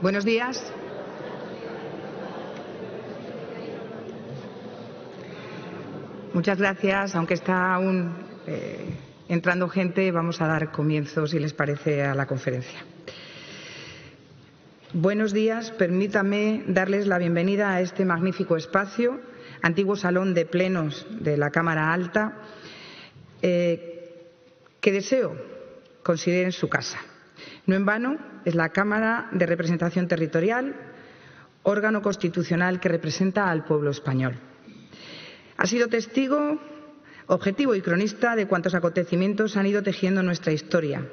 Buenos días. Muchas gracias. Aunque está aún entrando gente, vamos a dar comienzo, si les parece, a la conferencia. Buenos días. Permítanme darles la bienvenida a este magnífico espacio, antiguo salón de plenos de la Cámara Alta, que deseo consideren su casa. No en vano, es la Cámara de Representación Territorial, órgano constitucional que representa al pueblo español. Ha sido testigo, objetivo y cronista de cuantos acontecimientos han ido tejiendo nuestra historia,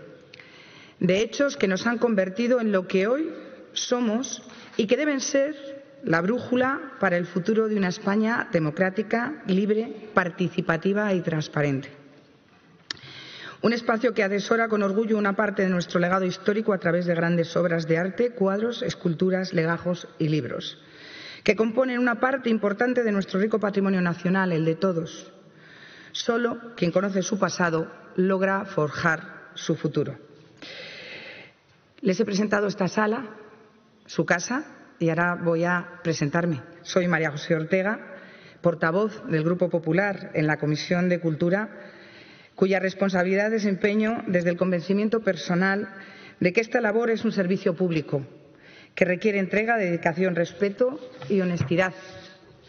de hechos que nos han convertido en lo que hoy somos y que deben ser la brújula para el futuro de una España democrática, libre, participativa y transparente. Un espacio que atesora con orgullo una parte de nuestro legado histórico a través de grandes obras de arte, cuadros, esculturas, legajos y libros, que componen una parte importante de nuestro rico patrimonio nacional, el de todos. Solo quien conoce su pasado logra forjar su futuro. Les he presentado esta sala, su casa, y ahora voy a presentarme. Soy María José Ortega, portavoz del Grupo Popular en la Comisión de Cultura, cuya responsabilidad desempeño desde el convencimiento personal de que esta labor es un servicio público, que requiere entrega, dedicación, respeto y honestidad,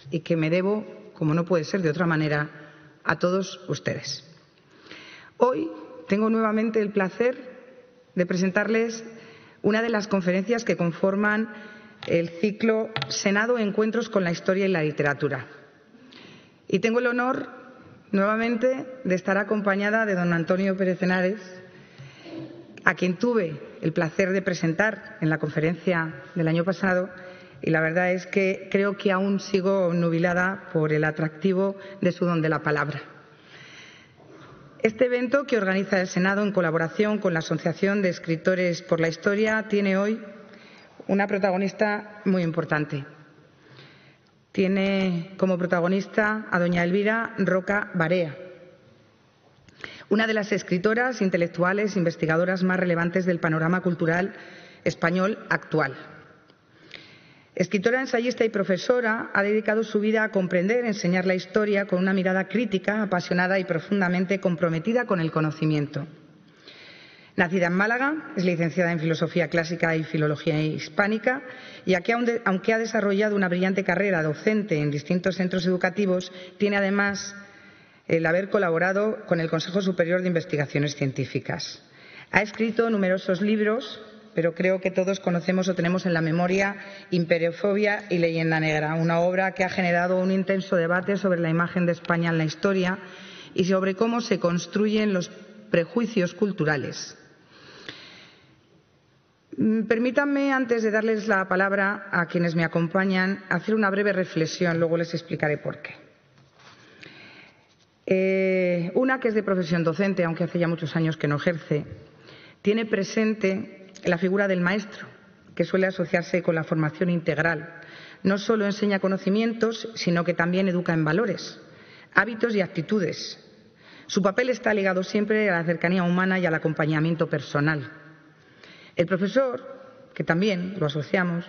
y que me debo, como no puede ser de otra manera, a todos ustedes. Hoy tengo nuevamente el placer de presentarles una de las conferencias que conforman el ciclo Senado Encuentros con la Historia y la Literatura. Y tengo el honor nuevamente de estar acompañada de don Antonio Pérez Henares, a quien tuve el placer de presentar en la conferencia del año pasado, y la verdad es que creo que aún sigo nubilada por el atractivo de su don de la palabra. Este evento, que organiza el Senado en colaboración con la Asociación de Escritores por la Historia, tiene hoy una protagonista muy importante. Tiene como protagonista a doña Elvira Roca Barea, una de las escritoras, intelectuales, investigadoras más relevantes del panorama cultural español actual. Escritora, ensayista y profesora, ha dedicado su vida a comprender, enseñar la historia con una mirada crítica, apasionada y profundamente comprometida con el conocimiento. Nacida en Málaga, es licenciada en Filosofía Clásica y Filología Hispánica, y aunque ha desarrollado una brillante carrera docente en distintos centros educativos, tiene además el haber colaborado con el Consejo Superior de Investigaciones Científicas. Ha escrito numerosos libros, pero creo que todos conocemos o tenemos en la memoria Imperiofobia y Leyenda Negra, una obra que ha generado un intenso debate sobre la imagen de España en la historia y sobre cómo se construyen los prejuicios culturales. Permítanme, antes de darles la palabra a quienes me acompañan, hacer una breve reflexión, luego les explicaré por qué. Una que es de profesión docente, aunque hace ya muchos años que no ejerce, tiene presente la figura del maestro, que suele asociarse con la formación integral. No solo enseña conocimientos, sino que también educa en valores, hábitos y actitudes. Su papel está ligado siempre a la cercanía humana y al acompañamiento personal. El profesor, que también lo asociamos,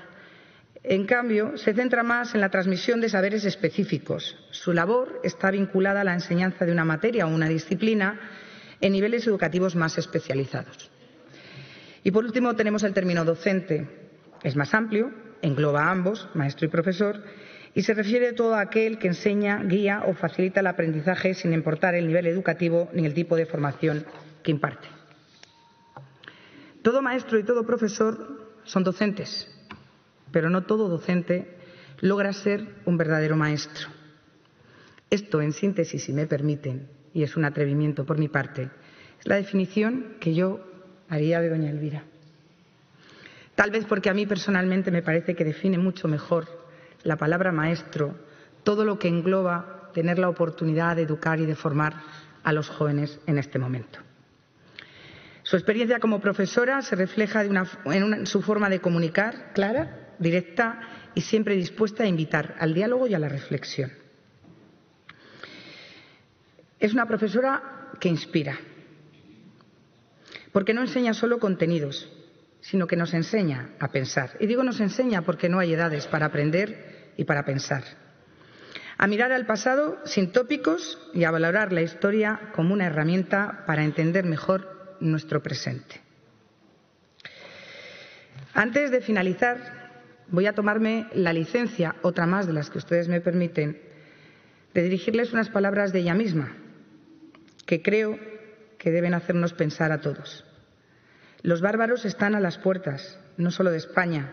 en cambio, se centra más en la transmisión de saberes específicos. Su labor está vinculada a la enseñanza de una materia o una disciplina en niveles educativos más especializados. Y por último tenemos el término docente. Es más amplio, engloba a ambos, maestro y profesor, y se refiere a todo aquel que enseña, guía o facilita el aprendizaje sin importar el nivel educativo ni el tipo de formación que imparte. Todo maestro y todo profesor son docentes, pero no todo docente logra ser un verdadero maestro. Esto, en síntesis, si me permiten, y es un atrevimiento por mi parte, es la definición que yo haría de doña Elvira. Tal vez porque a mí personalmente me parece que define mucho mejor la palabra maestro todo lo que engloba tener la oportunidad de educar y de formar a los jóvenes en este momento. Su experiencia como profesora se refleja en su forma de comunicar, clara, directa y siempre dispuesta a invitar al diálogo y a la reflexión. Es una profesora que inspira, porque no enseña solo contenidos, sino que nos enseña a pensar. Y digo nos enseña porque no hay edades para aprender y para pensar. A mirar al pasado sin tópicos y a valorar la historia como una herramienta para entender mejor nuestro presente. Antes de finalizar, voy a tomarme la licencia, otra más de las que ustedes me permiten, de dirigirles unas palabras de ella misma, que creo que deben hacernos pensar a todos. Los bárbaros están a las puertas, no solo de España,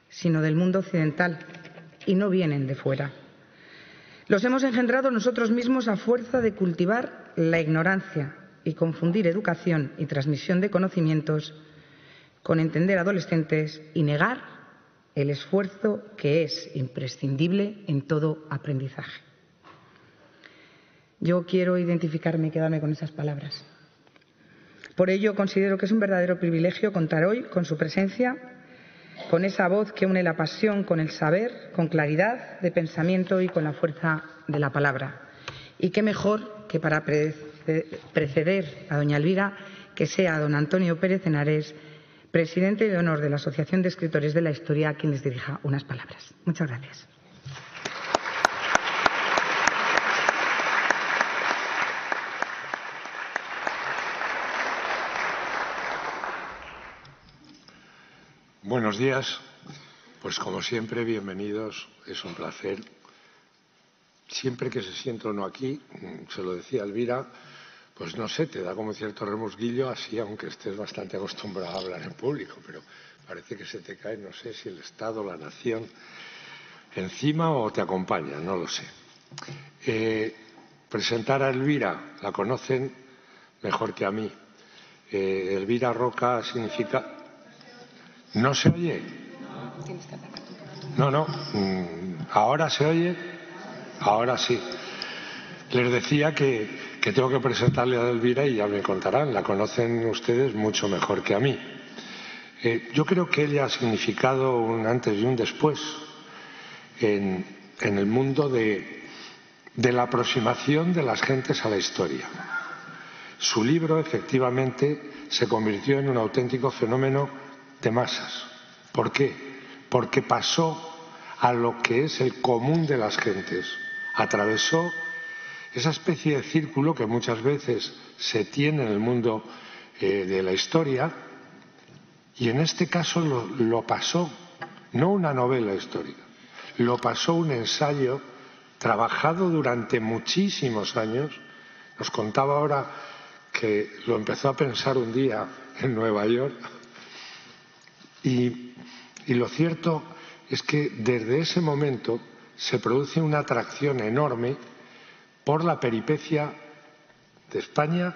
sino del mundo occidental, y no vienen de fuera. Los hemos engendrado nosotros mismos a fuerza de cultivar la ignorancia y confundir educación y transmisión de conocimientos con entender adolescentes y negar el esfuerzo que es imprescindible en todo aprendizaje. Yo quiero identificarme y quedarme con esas palabras. Por ello, considero que es un verdadero privilegio contar hoy con su presencia, con esa voz que une la pasión con el saber, con claridad de pensamiento y con la fuerza de la palabra. Y qué mejor que para preceder a doña Elvira que sea don Antonio Pérez Henares, presidente de honor de la Asociación de Escritores de la Historia, quien les dirija unas palabras. Muchas gracias. Buenos días. Pues como siempre, bienvenidos. Es un placer. Siempre que se sienta uno aquí, se lo decía Elvira, pues no sé, te da como cierto remusguillo, así aunque estés bastante acostumbrado a hablar en público, pero parece que se te cae, no sé si el Estado, la nación, encima o te acompaña, no lo sé. Presentar a Elvira, la conocen mejor que a mí. Elvira Roca significa... ¿No se oye? No. ¿Ahora se oye? Ahora sí. Les decía que tengo que presentarle a Elvira y ya me contarán. La conocen ustedes mucho mejor que a mí. Yo creo que ella ha significado un antes y un después en el mundo de la aproximación de las gentes a la historia. Su libro, efectivamente, se convirtió en un auténtico fenómeno de masas. ¿Por qué? Porque pasó a lo que es el común de las gentes. Atravesó esa especie de círculo que muchas veces se tiene en el mundo de la historia, y en este caso lo pasó, no una novela histórica, lo pasó un ensayo trabajado durante muchísimos años. Nos contaba ahora que lo empezó a pensar un día en Nueva York. Y lo cierto es que desde ese momento se produce una atracción enorme por la peripecia de España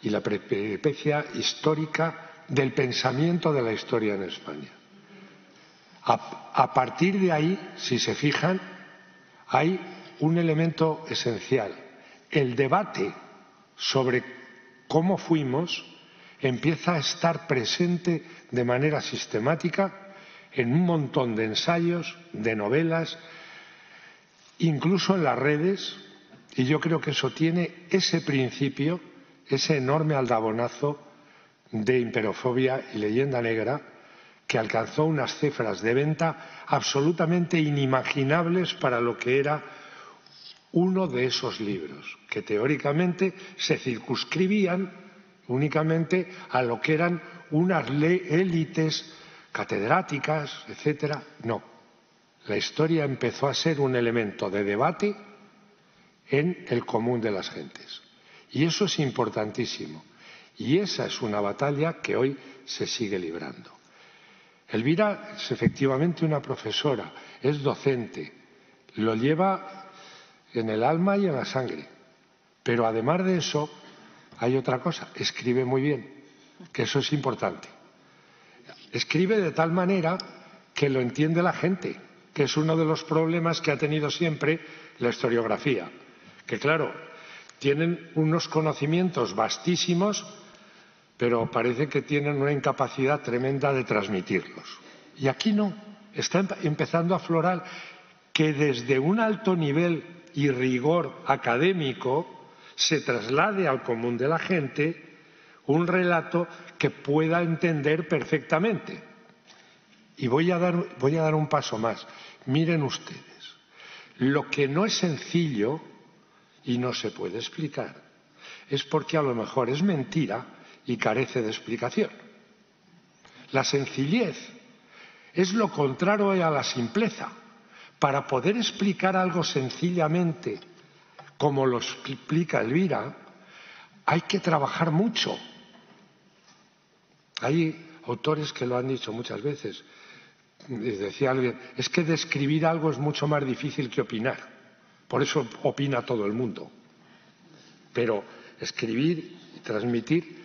y la peripecia histórica del pensamiento de la historia en España. A partir de ahí, si se fijan, hay un elemento esencial. El debate sobre cómo fuimos empieza a estar presente de manera sistemática en un montón de ensayos, de novelas, incluso en las redes, y yo creo que eso tiene ese principio, ese enorme aldabonazo de imperofobia y leyenda negra que alcanzó unas cifras de venta absolutamente inimaginables para lo que era uno de esos libros, que teóricamente se circunscribían únicamente a lo que eran unas élites catedráticas, etcétera. No. La historia empezó a ser un elemento de debate en el común de las gentes. Y eso es importantísimo. Y esa es una batalla que hoy se sigue librando. Elvira es efectivamente una profesora, es docente, lo lleva en el alma y en la sangre. Pero además de eso, hay otra cosa, escribe muy bien, que eso es importante. Escribe de tal manera que lo entiende la gente, que es uno de los problemas que ha tenido siempre la historiografía. Que claro, tienen unos conocimientos vastísimos, pero parece que tienen una incapacidad tremenda de transmitirlos. Y aquí no, está empezando a aflorar que desde un alto nivel y rigor académico se traslade al común de la gente un relato que pueda entender perfectamente. Y voy a dar un paso más. Miren ustedes, lo que no es sencillo y no se puede explicar es porque a lo mejor es mentira y carece de explicación. La sencillez es lo contrario a la simpleza. Para poder explicar algo sencillamente, como lo explica Elvira, hay que trabajar mucho. Hay autores que lo han dicho muchas veces. Decía alguien, es que describir algo es mucho más difícil que opinar. Por eso opina todo el mundo. Pero escribir y transmitir,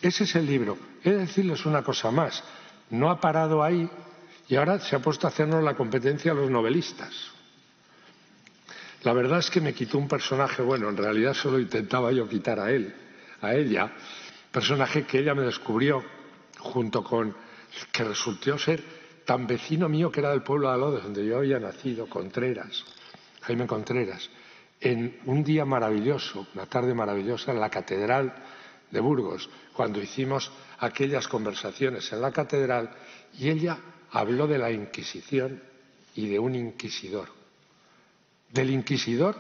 ese es el libro. He de decirles una cosa más. No ha parado ahí y ahora se ha puesto a hacernos la competencia a los novelistas. La verdad es que me quitó un personaje, bueno, en realidad solo intentaba yo quitar a ella, personaje que ella me descubrió junto con que resultó ser tan vecino mío que era del pueblo de Alodes, donde yo había nacido, Contreras, Jaime Contreras, en un día maravilloso, una tarde maravillosa en la Catedral de Burgos, cuando hicimos aquellas conversaciones en la Catedral y ella habló de la Inquisición y de un inquisidor, del inquisidor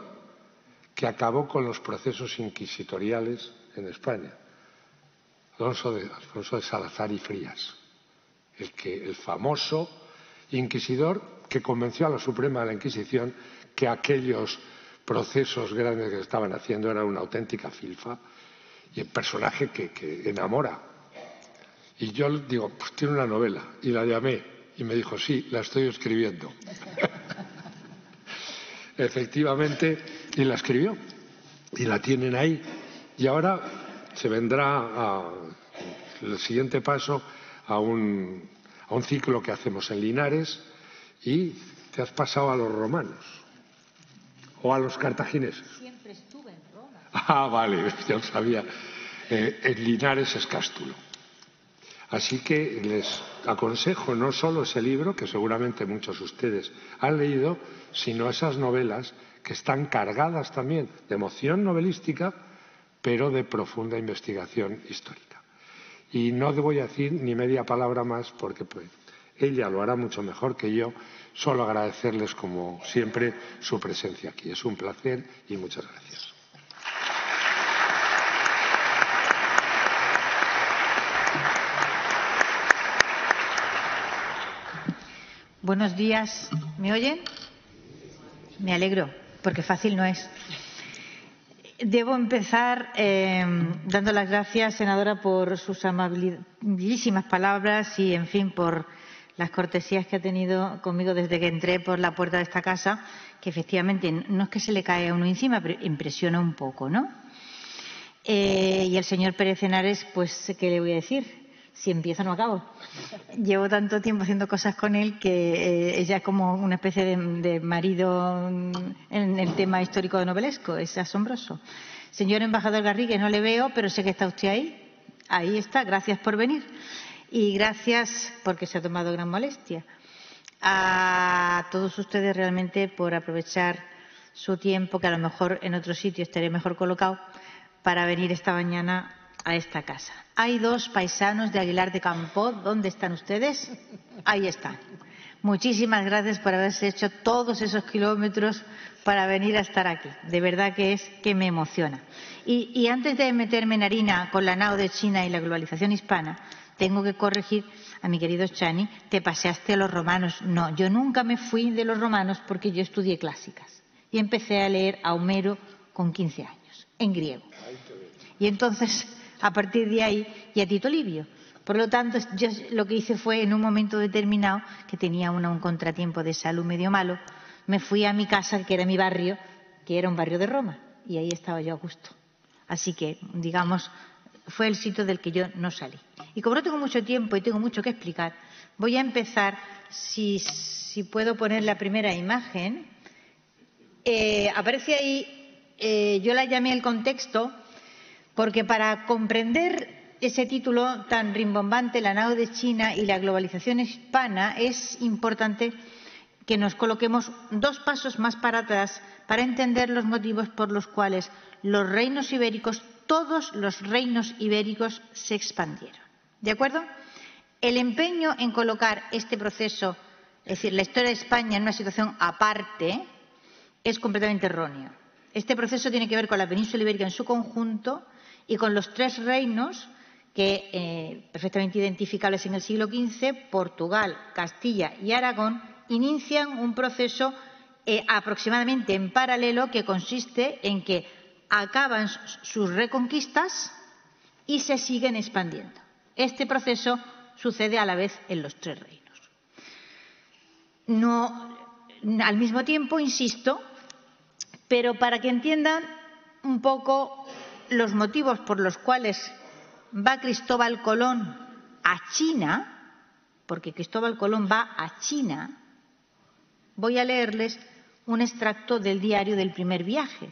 que acabó con los procesos inquisitoriales en España, Alfonso de Salazar y Frías, el famoso inquisidor que convenció a la Suprema de la Inquisición que aquellos procesos grandes que estaban haciendo eran una auténtica filfa, y el personaje que enamora. Y yo digo, pues tiene una novela, y la llamé y me dijo, sí, la estoy escribiendo. Efectivamente, y la escribió y la tienen ahí, y ahora se vendrá el siguiente paso a un ciclo que hacemos en Linares, y te has pasado a los romanos o a los cartagineses. Siempre estuve en Roma. Ah, vale, ya lo sabía. En Linares es Cástulo. Así que les aconsejo no solo ese libro, que seguramente muchos de ustedes han leído, sino esas novelas que están cargadas también de emoción novelística, pero de profunda investigación histórica. Y no voy a decir ni media palabra más porque pues, ella lo hará mucho mejor que yo. Solo agradecerles, como siempre, su presencia aquí. Es un placer y muchas gracias. Buenos días. ¿Me oyen? Me alegro, porque fácil no es. Debo empezar dando las gracias, senadora, por sus amabilísimas palabras y, en fin, por las cortesías que ha tenido conmigo desde que entré por la puerta de esta casa, que efectivamente no es que se le cae a uno encima, pero impresiona un poco, ¿no? Y el señor Pérez Henares, pues, ¿qué le voy a decir? Si empiezo no acabo. Llevo tanto tiempo haciendo cosas con él que ella es como una especie de marido en el tema histórico de novelesco. Es asombroso. Señor embajador Garrigue, no le veo, pero sé que está usted ahí. Ahí está. Gracias por venir. Y gracias porque se ha tomado gran molestia. A todos ustedes realmente por aprovechar su tiempo, que a lo mejor en otro sitio estaré mejor colocado, para venir esta mañana a esta casa. Hay dos paisanos de Aguilar de Campoo. ¿Dónde están ustedes? Ahí están. Muchísimas gracias por haberse hecho todos esos kilómetros para venir a estar aquí. De verdad que me emociona. Y antes de meterme en harina con la nao de China y la globalización hispana, tengo que corregir a mi querido Chani, te paseaste a los romanos. No, yo nunca me fui de los romanos porque yo estudié clásicas y empecé a leer a Homero con 15 años, en griego. Y entonces, a partir de ahí, y a Tito Livio. Por lo tanto, yo lo que hice fue, en un momento determinado, que tenía un contratiempo de salud medio malo, me fui a mi casa, que era mi barrio, que era un barrio de Roma, y ahí estaba yo a gusto. Así que, digamos, fue el sitio del que yo no salí. Y como no tengo mucho tiempo y tengo mucho que explicar, voy a empezar, si puedo poner la primera imagen. Aparece ahí, yo la llamé el contexto, porque para comprender ese título tan rimbombante, la nao de China y la globalización hispana, es importante que nos coloquemos dos pasos más para atrás para entender los motivos por los cuales los reinos ibéricos, todos los reinos ibéricos, se expandieron. ¿De acuerdo? El empeño en colocar este proceso, es decir, la historia de España en una situación aparte, es completamente erróneo. Este proceso tiene que ver con la península ibérica en su conjunto y con los tres reinos que, perfectamente identificables en el siglo XV, Portugal, Castilla y Aragón, inician un proceso aproximadamente en paralelo que consiste en que acaban sus reconquistas y se siguen expandiendo. Este proceso sucede a la vez en los tres reinos. No al mismo tiempo, insisto, pero para que entiendan un poco los motivos por los cuales va Cristóbal Colón a China, porque Cristóbal Colón va a China, voy a leerles un extracto del diario del primer viaje.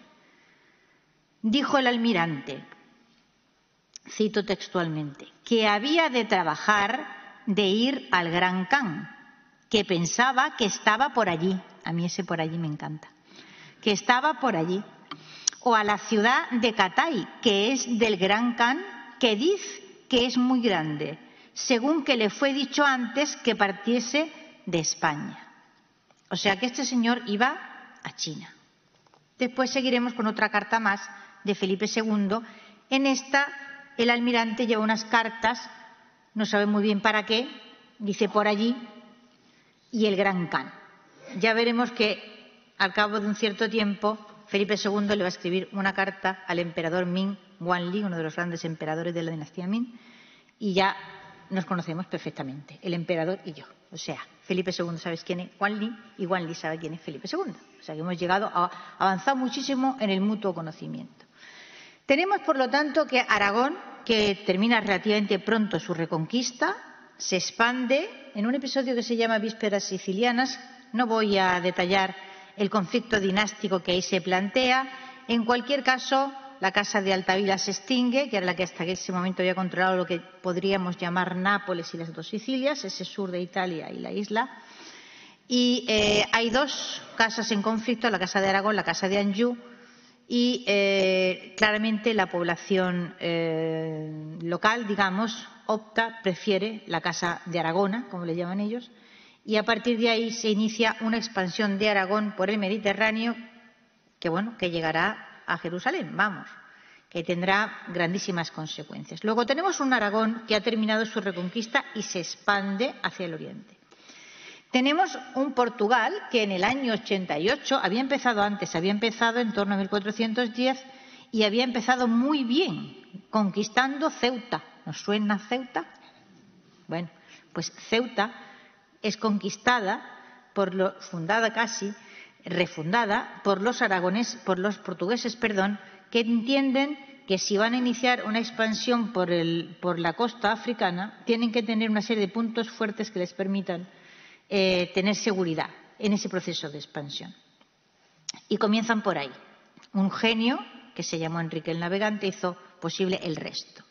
Dijo el almirante, cito textualmente, que había de trabajar de ir al Gran Khan, que pensaba que estaba por allí. A mí ese por allí me encanta. Que estaba por allí. O a la ciudad de Catay, que es del Gran Khan, que dice que es muy grande, según que le fue dicho antes que partiese de España. O sea que este señor iba a China. Después seguiremos con otra carta más de Felipe II. En esta el almirante lleva unas cartas, no sabe muy bien para qué, dice por allí, y el Gran Khan. Ya veremos que al cabo de un cierto tiempo Felipe II le va a escribir una carta al emperador Ming Guanli, uno de los grandes emperadores de la dinastía Ming, y ya nos conocemos perfectamente, el emperador y yo. O sea, Felipe II sabe quién es Guanli y Guanli sabe quién es Felipe II. O sea, que hemos llegado a avanzar muchísimo en el mutuo conocimiento. Tenemos, por lo tanto, que Aragón, que termina relativamente pronto su reconquista, se expande en un episodio que se llama Vísperas Sicilianas. No voy a detallar el conflicto dinástico que ahí se plantea. En cualquier caso, la Casa de Altavila se extingue, que era la que hasta ese momento había controlado lo que podríamos llamar Nápoles y las dos Sicilias, ese sur de Italia y la isla. Y hay dos casas en conflicto, la Casa de Aragón, la Casa de Anjou, y claramente la población local, digamos, prefiere la Casa de Aragona, como le llaman ellos, y a partir de ahí se inicia una expansión de Aragón por el Mediterráneo que llegará a Jerusalén, que tendrá grandísimas consecuencias. Luego tenemos un Aragón que ha terminado su reconquista y se expande hacia el oriente. Tenemos un Portugal que en el año 88 había empezado antes, había empezado en torno a 1410 y había empezado muy bien, conquistando Ceuta. ¿Nos suena Ceuta? Bueno, pues Ceuta es conquistada, refundada por los portugueses, que entienden que si van a iniciar una expansión por la costa africana, tienen que tener una serie de puntos fuertes que les permitan tener seguridad en ese proceso de expansión. Y comienzan por ahí. Un genio, que se llamó Enrique el Navegante, hizo posible el resto.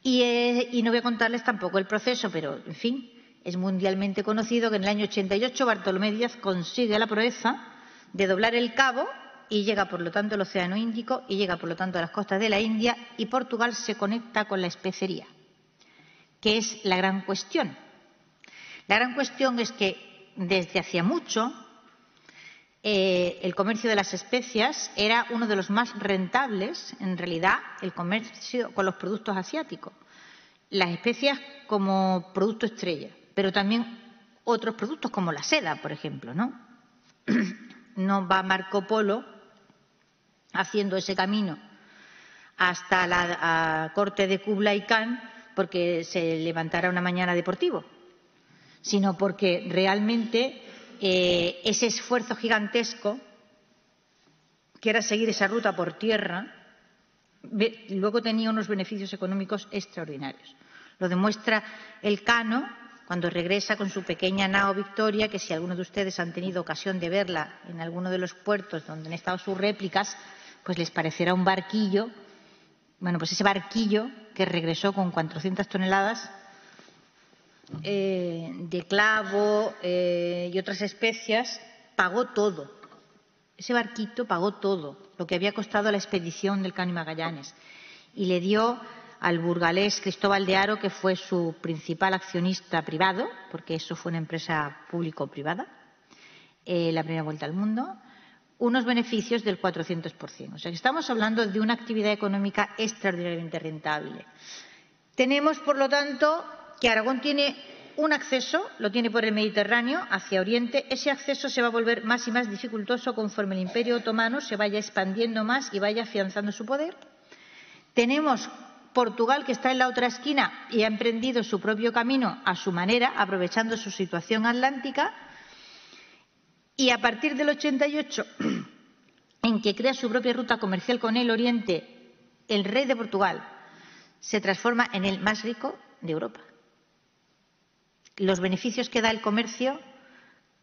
Y no voy a contarles tampoco el proceso, pero, en fin, es mundialmente conocido que en el año 88 Bartolomé Díaz consigue la proeza de doblar el Cabo y llega, por lo tanto, al Océano Índico y llega, por lo tanto, a las costas de la India, y Portugal se conecta con la especería, que es la gran cuestión. La gran cuestión es que desde hacía mucho el comercio de las especias era uno de los más rentables, en realidad, el comercio con los productos asiáticos. Las especias como producto estrella, pero también otros productos como la seda, por ejemplo, ¿no? No va Marco Polo haciendo ese camino hasta la corte de Kublai Khan porque se levantara una mañana deportivo, sino porque realmente ese esfuerzo gigantesco, que era seguir esa ruta por tierra, luego tenía unos beneficios económicos extraordinarios. Lo demuestra Elcano cuando regresa con su pequeña nao Victoria, que si algunos de ustedes han tenido ocasión de verla en alguno de los puertos donde han estado sus réplicas, pues les parecerá un barquillo. Bueno, pues ese barquillo que regresó con 400 toneladas de clavo y otras especias, pagó todo. Ese barquito pagó todo lo que había costado la expedición del Cano y Magallanes y le dio al burgalés Cristóbal de Haro, que fue su principal accionista privado, porque eso fue una empresa público-privada, la primera vuelta al mundo, unos beneficios del 400%. O sea, que estamos hablando de una actividad económica extraordinariamente rentable. Tenemos, por lo tanto, que Aragón tiene un acceso, lo tiene por el Mediterráneo, hacia Oriente. Ese acceso se va a volver más y más dificultoso conforme el Imperio Otomano se vaya expandiendo más y vaya afianzando su poder. Tenemos Portugal, que está en la otra esquina y ha emprendido su propio camino a su manera, aprovechando su situación atlántica. Y a partir del 88, en que crea su propia ruta comercial con el Oriente, el rey de Portugal se transforma en el más rico de Europa. Los beneficios que da el comercio,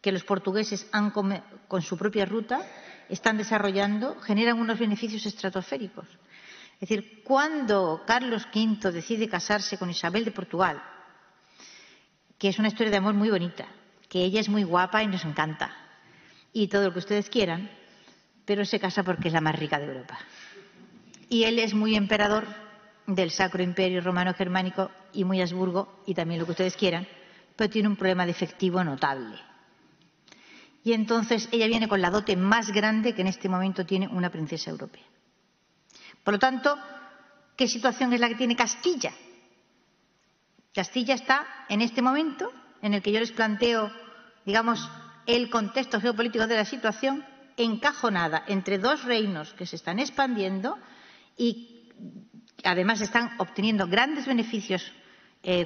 que los portugueses han con su propia ruta, están desarrollando, generan unos beneficios estratosféricos. Es decir, cuando Carlos V decide casarse con Isabel de Portugal, que es una historia de amor muy bonita, que ella es muy guapa y nos encanta, y todo lo que ustedes quieran, pero se casa porque es la más rica de Europa. Y él es muy emperador del Sacro Imperio Romano Germánico y muy Habsburgo, y también lo que ustedes quieran, pero tiene un problema de efectivo notable. Y entonces ella viene con la dote más grande que en este momento tiene una princesa europea. Por lo tanto, ¿qué situación es la que tiene Castilla? Castilla está en este momento en el que yo les planteo, digamos, el contexto geopolítico de la situación, encajonada entre dos reinos que se están expandiendo y además están obteniendo grandes beneficios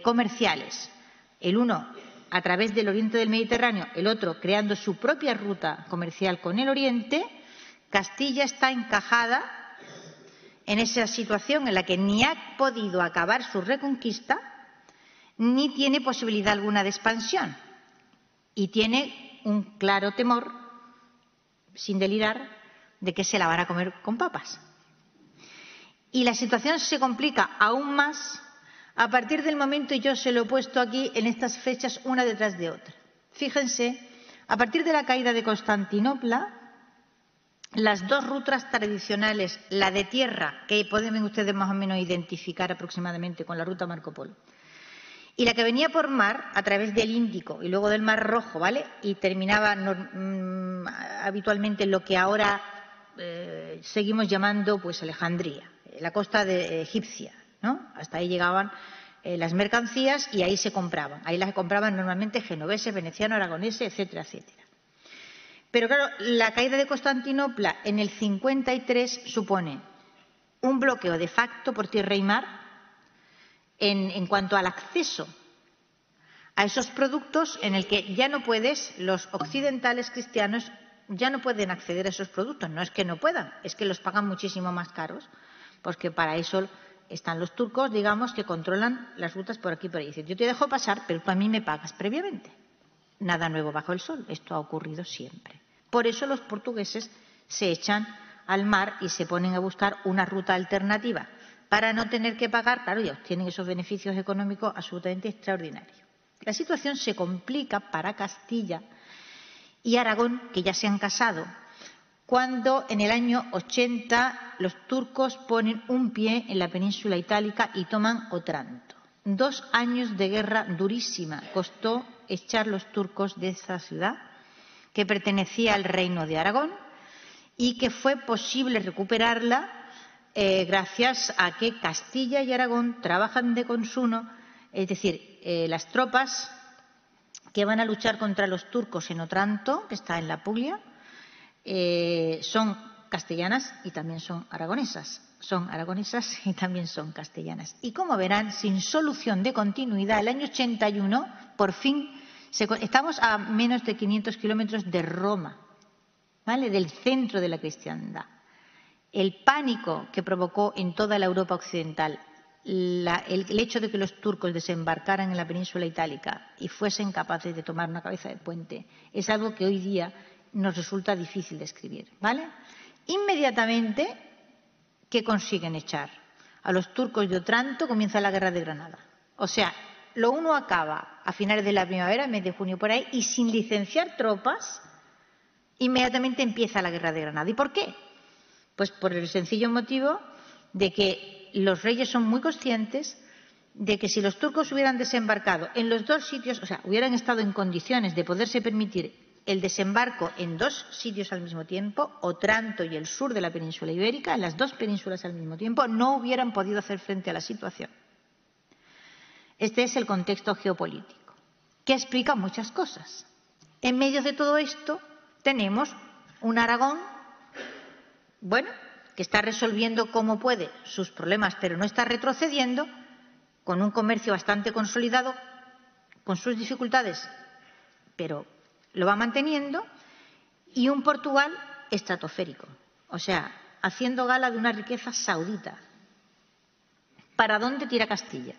comerciales. El uno a través del oriente del Mediterráneo, el otro creando su propia ruta comercial con el oriente. Castilla está encajada en esa situación en la que ni ha podido acabar su reconquista ni tiene posibilidad alguna de expansión y tiene un claro temor, sin delirar, de que se la van a comer con papas. Y la situación se complica aún más a partir del momento, y yo se lo he puesto aquí en estas fechas una detrás de otra. Fíjense, a partir de la caída de Constantinopla, las dos rutas tradicionales, la de tierra, que pueden ustedes más o menos identificar aproximadamente con la ruta Marco Polo, y la que venía por mar a través del Índico y luego del Mar Rojo, ¿vale? Y terminaba habitualmente en lo que ahora seguimos llamando pues Alejandría, la costa egipcia, ¿no? Hasta ahí llegaban las mercancías y ahí se compraban. Ahí las compraban normalmente genoveses, venecianos, aragoneses, etcétera, etcétera. Pero claro, la caída de Constantinopla en el 53 supone un bloqueo de facto por tierra y mar en cuanto al acceso a esos productos, en el que ya no puedes, los occidentales cristianos ya no pueden acceder a esos productos. No es que no puedan, es que los pagan muchísimo más caros, porque para eso están los turcos, digamos, que controlan las rutas por aquí y por ahí. Dicen, yo te dejo pasar, pero tú a mí me pagas previamente. Nada nuevo bajo el sol, esto ha ocurrido siempre. Por eso los portugueses se echan al mar y se ponen a buscar una ruta alternativa para no tener que pagar, claro, ya obtienen esos beneficios económicos absolutamente extraordinarios. La situación se complica para Castilla y Aragón, que ya se han casado, cuando en el año 80 los turcos ponen un pie en la península itálica y toman Otranto. 2 años de guerra durísima costó echar los turcos de esa ciudad, que pertenecía al reino de Aragón, y que fue posible recuperarla gracias a que Castilla y Aragón trabajan de consuno, es decir, las tropas que van a luchar contra los turcos en Otranto, que está en la Puglia, son castellanas y también son aragonesas. Son aragonesas y también son castellanas. Y como verán, sin solución de continuidad, el año 81, por fin, estamos a menos de 500 kilómetros de Roma, ¿vale?, del centro de la cristiandad. El pánico que provocó en toda la Europa occidental el hecho de que los turcos desembarcaran en la península itálica y fuesen capaces de tomar una cabeza de puente es algo que hoy día nos resulta difícil de escribir, ¿vale? Inmediatamente que consiguen echar a los turcos de Otranto, comienza la guerra de Granada. O sea, lo uno acaba a finales de la primavera, mes de junio por ahí, y sin licenciar tropas, inmediatamente empieza la guerra de Granada. ¿Y por qué? Pues por el sencillo motivo de que los reyes son muy conscientes de que si los turcos hubieran desembarcado en los dos sitios, o sea, hubieran estado en condiciones de poderse permitir el desembarco en dos sitios al mismo tiempo, Otranto y el sur de la península ibérica, en las dos penínsulas al mismo tiempo, no hubieran podido hacer frente a la situación. Este es el contexto geopolítico, que explica muchas cosas. En medio de todo esto tenemos un Aragón, bueno, que está resolviendo como puede sus problemas, pero no está retrocediendo, con un comercio bastante consolidado, con sus dificultades, pero lo va manteniendo, y un Portugal estratosférico, o sea, haciendo gala de una riqueza saudita. ¿Para dónde tira Castilla?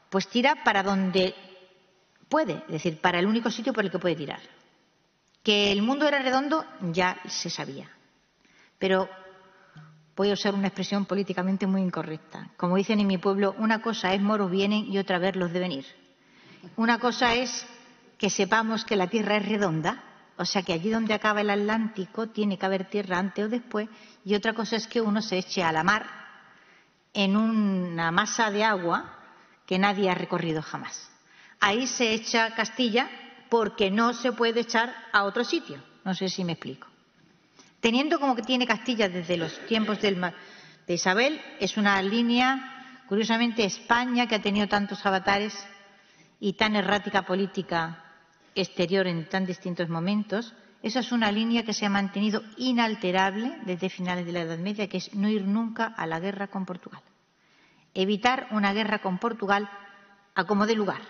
Pues tira para donde puede, es decir, para el único sitio por el que puede tirar. Que el mundo era redondo ya se sabía, pero voy a usar una expresión políticamente muy incorrecta. Como dicen en mi pueblo, una cosa es moros vienen y otra verlos de venir. Una cosa es que sepamos que la Tierra es redonda, o sea que allí donde acaba el Atlántico tiene que haber tierra antes o después, y otra cosa es que uno se eche a la mar en una masa de agua que nadie ha recorrido jamás. Ahí se echa Castilla porque no se puede echar a otro sitio. No sé si me explico. Teniendo como que tiene Castilla desde los tiempos de Isabel, es una línea, curiosamente, España, que ha tenido tantos avatares y tan errática política exterior en tan distintos momentos, esa es una línea que se ha mantenido inalterable desde finales de la Edad Media, que es no ir nunca a la guerra con Portugal. Evitar una guerra con Portugal a como dé lugar.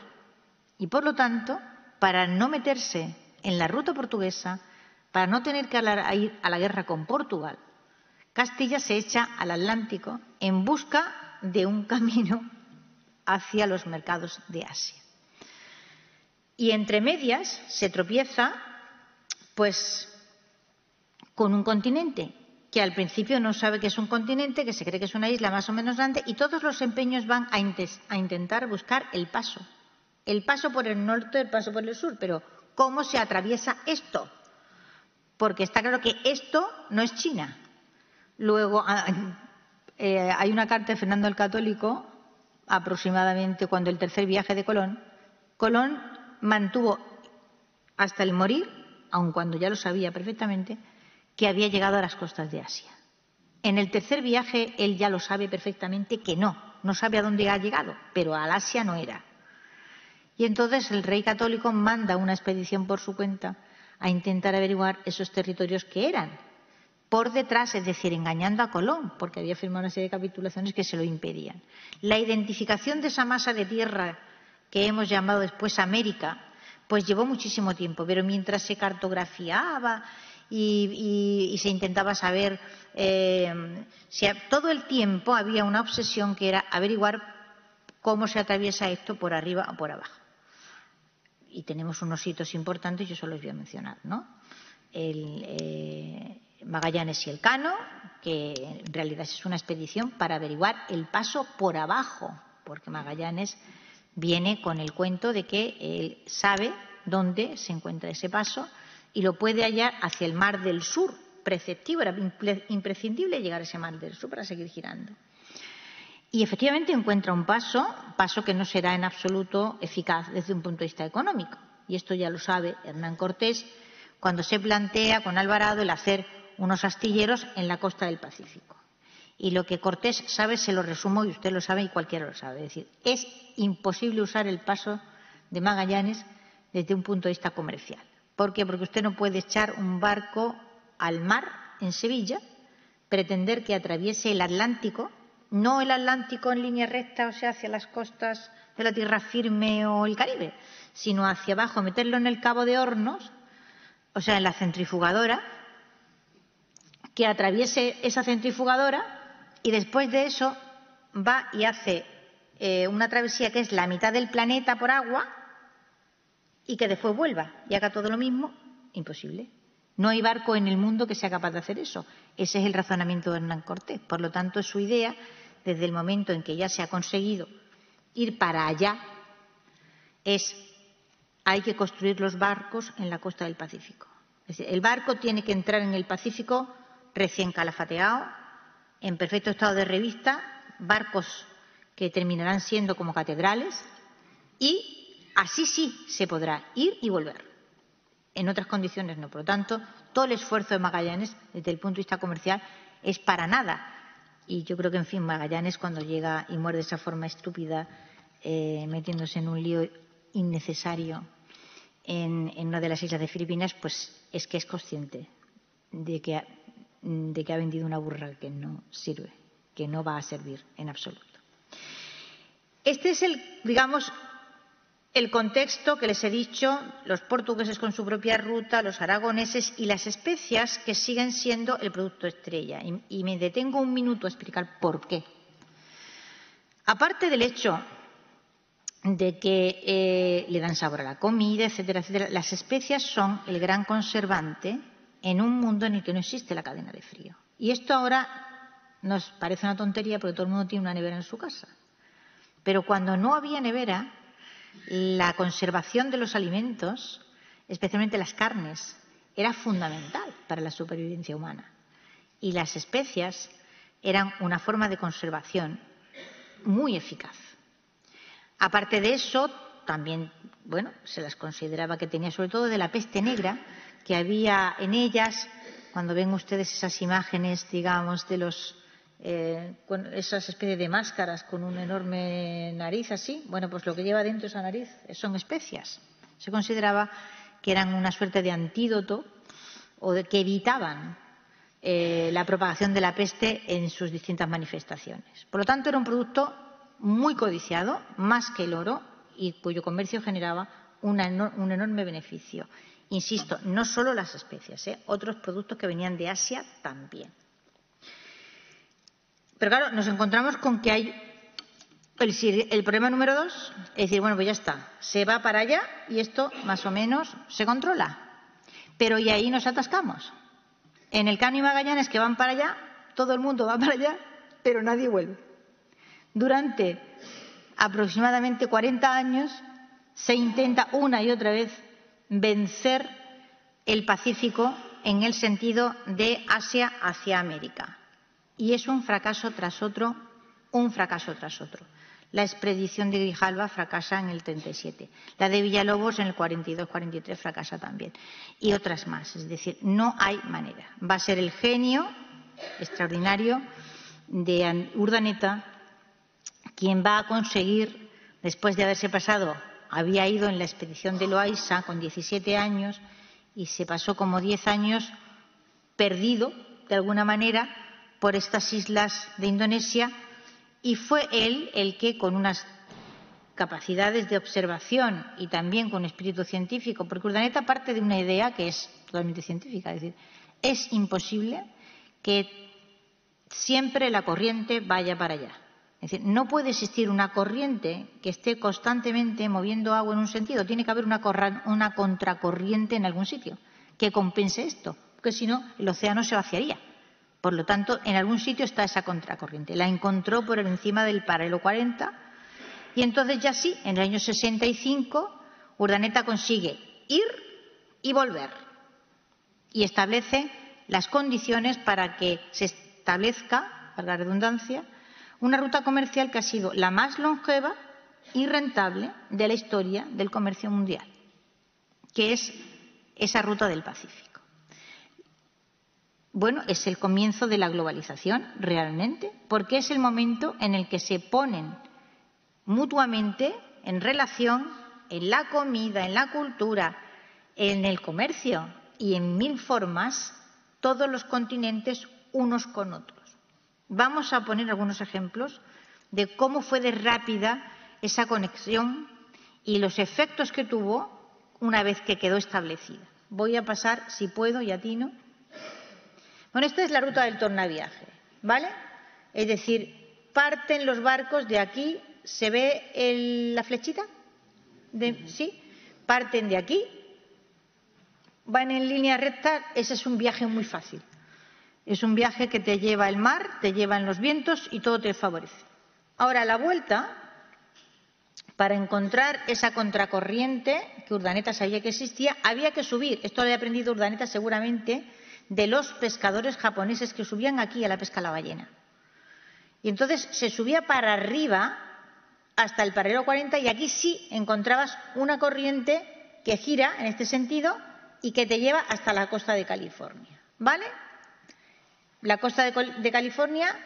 Y, por lo tanto, para no meterse en la ruta portuguesa, para no tener que ir a la guerra con Portugal, Castilla se echa al Atlántico en busca de un camino hacia los mercados de Asia. Y entre medias se tropieza pues con un continente que al principio no sabe que es un continente, que se cree que es una isla más o menos grande, y todos los empeños van a intentar buscar el paso por el norte, el paso por el sur, pero ¿cómo se atraviesa esto? Porque está claro que esto no es China. Luego hay una carta de Fernando el Católico, aproximadamente cuando el tercer viaje de Colón. Colón mantuvo hasta el morir, aun cuando ya lo sabía perfectamente, que había llegado a las costas de Asia. En el tercer viaje él ya lo sabe perfectamente que no sabe a dónde ha llegado, pero al Asia no era. Y entonces el rey católico manda una expedición por su cuenta a intentar averiguar esos territorios que eran. Por detrás, es decir, engañando a Colón, porque había firmado una serie de capitulaciones que se lo impedían. La identificación de esa masa de tierra que hemos llamado después América, pues llevó muchísimo tiempo, pero mientras se cartografiaba y se intentaba saber, todo el tiempo había una obsesión que era averiguar cómo se atraviesa esto por arriba o por abajo. Y tenemos unos hitos importantes, yo solo los voy a mencionar, ¿no? Magallanes y Elcano, que en realidad es una expedición para averiguar el paso por abajo, porque Magallanes viene con el cuento de que él sabe dónde se encuentra ese paso y lo puede hallar hacia el Mar del Sur, preceptivo, era imprescindible llegar a ese Mar del Sur para seguir girando. Y efectivamente encuentra un paso que no será en absoluto eficaz desde un punto de vista económico. Y esto ya lo sabe Hernán Cortés cuando se plantea con Alvarado el hacer unos astilleros en la costa del Pacífico. Y lo que Cortés sabe se lo resumo y usted lo sabe y cualquiera lo sabe. Es decir, es imposible usar el paso de Magallanes desde un punto de vista comercial. ¿Por qué? Porque usted no puede echar un barco al mar en Sevilla, pretender que atraviese el Atlántico, no el Atlántico en línea recta, o sea, hacia las costas de la tierra firme o el Caribe, sino hacia abajo, meterlo en el Cabo de Hornos, o sea, en la centrifugadora, que atraviese esa centrifugadora y después de eso va y hace una travesía que es la mitad del planeta por agua y que después vuelva y haga todo lo mismo. Imposible. No hay barco en el mundo que sea capaz de hacer eso. Ese es el razonamiento de Hernán Cortés. Por lo tanto, su idea, desde el momento en que ya se ha conseguido ir para allá, hay que construir los barcos en la costa del Pacífico. Es decir, el barco tiene que entrar en el Pacífico recién calafateado, en perfecto estado de revista, barcos que terminarán siendo como catedrales, y así sí se podrá ir y volver. En otras condiciones no. Por lo tanto, todo el esfuerzo de Magallanes, desde el punto de vista comercial, es para nada. Y yo creo que, en fin, Magallanes, cuando llega y muere de esa forma estúpida, metiéndose en un lío innecesario en una de las islas de Filipinas, pues es que es consciente de que ha vendido una burra que no sirve, que no va a servir en absoluto. Este es el contexto que les he dicho, los portugueses con su propia ruta, los aragoneses y las especias que siguen siendo el producto estrella. Y me detengo un minuto a explicar por qué. Aparte del hecho de que le dan sabor a la comida, etcétera, etcétera, las especias son el gran conservante en un mundo en el que no existe la cadena de frío. Y esto ahora nos parece una tontería porque todo el mundo tiene una nevera en su casa. Pero cuando no había nevera, la conservación de los alimentos, especialmente las carnes, era fundamental para la supervivencia humana. Y las especias eran una forma de conservación muy eficaz. Aparte de eso, también, se las consideraba que tenía, sobre todo de la peste negra, que había en ellas, cuando ven ustedes esas imágenes, digamos, de con esas especies de máscaras con una enorme nariz así, pues lo que lleva dentro esa nariz son especias. Se consideraba que eran una suerte de antídoto o que evitaban la propagación de la peste en sus distintas manifestaciones. Por lo tanto, era un producto muy codiciado, más que el oro, y cuyo comercio generaba un enorme beneficio. Insisto, no solo las especias, otros productos que venían de Asia también. Pero claro, nos encontramos con que hay el problema número 2, es decir, pues ya está, se va para allá y esto más o menos se controla. Pero y ahí nos atascamos. En el Cano y Magallanes, que van para allá, todo el mundo va para allá, pero nadie vuelve. Durante aproximadamente 40 años se intenta una y otra vez vencer el Pacífico en el sentido de Asia hacia América. Y es un fracaso tras otro, un fracaso tras otro. La expedición de Grijalva fracasa en el 37. La de Villalobos en el 42-43 fracasa también. Y otras más. Es decir, no hay manera. Va a ser el genio extraordinario de Urdaneta quien va a conseguir, después de haberse pasado, había ido en la expedición de Loaiza con 17 años y se pasó como 10 años perdido, de alguna manera, por estas islas de Indonesia, y fue él el que, con unas capacidades de observación y también con espíritu científico, porque Urdaneta parte de una idea que es totalmente científica, es decir, es imposible que siempre la corriente vaya para allá. Es decir, no puede existir una corriente que esté constantemente moviendo agua en un sentido, tiene que haber una contracorriente en algún sitio que compense esto, porque si no el océano se vaciaría. Por lo tanto, en algún sitio está esa contracorriente. La encontró por encima del paralelo 40 y entonces ya sí, en el año 65, Urdaneta consigue ir y volver y establece las condiciones para que se establezca, para la redundancia, una ruta comercial que ha sido la más longeva y rentable de la historia del comercio mundial, que es esa ruta del Pacífico. Es el comienzo de la globalización realmente, porque es el momento en el que se ponen mutuamente en relación en la comida, en la cultura, en el comercio y en mil formas todos los continentes unos con otros. Vamos a poner algunos ejemplos de cómo fue de rápida esa conexión y los efectos que tuvo una vez que quedó establecida. Voy a pasar, si puedo y atino. Esta es la ruta del tornaviaje, ¿vale? Es decir, parten los barcos de aquí, ¿se ve la flechita? ¿Sí? Parten de aquí, van en línea recta, ese es un viaje muy fácil. Es un viaje que te lleva el mar, te llevan los vientos y todo te favorece. Ahora, a la vuelta, para encontrar esa contracorriente que Urdaneta sabía que existía, había que subir. Esto lo había aprendido Urdaneta seguramente de los pescadores japoneses que subían aquí a la pesca a la ballena. Y entonces se subía para arriba hasta el paralelo 40 y aquí sí encontrabas una corriente que gira en este sentido y que te lleva hasta la costa de California, ¿vale? La costa de California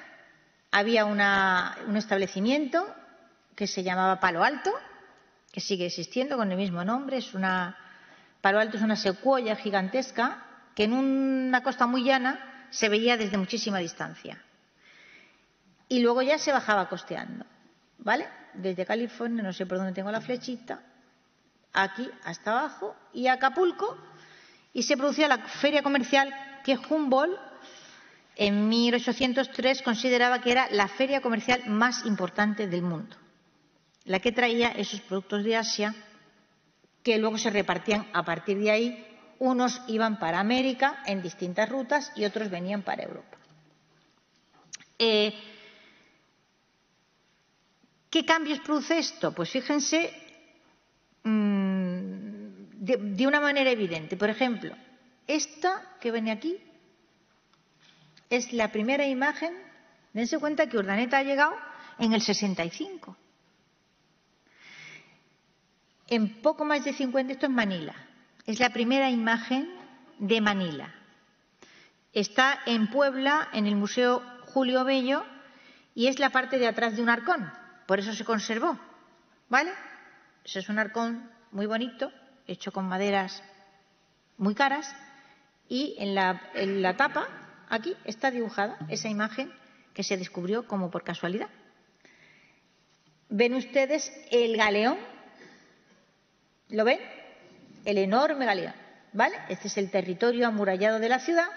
había un establecimiento que se llamaba Palo Alto, que sigue existiendo con el mismo nombre. Palo Alto es una secuoya gigantesca que en una costa muy llana se veía desde muchísima distancia. Y luego ya se bajaba costeando, ¿vale? Desde California, no sé por dónde tengo la flechita, aquí hasta abajo, y Acapulco, y se producía la feria comercial que Humboldt en 1803 consideraba que era la feria comercial más importante del mundo, la que traía esos productos de Asia que luego se repartían a partir de ahí. Unos iban para América en distintas rutas y otros venían para Europa. ¿Qué cambios produce esto? Pues fíjense, de una manera evidente. Por ejemplo, esta que ven aquí es la primera imagen. Dense cuenta que Urdaneta ha llegado en el 65. En poco más de 50, esto es Manila. Es la primera imagen de Manila. Está en Puebla, en el Museo Julio Bello, y es la parte de atrás de un arcón. Por eso se conservó, ¿vale? Ese es un arcón muy bonito, hecho con maderas muy caras, y en la tapa, aquí, está dibujada esa imagen que se descubrió como por casualidad. ¿Ven ustedes el galeón? ¿Lo ven? El enorme galeón, ¿vale? Este es el territorio amurallado de la ciudad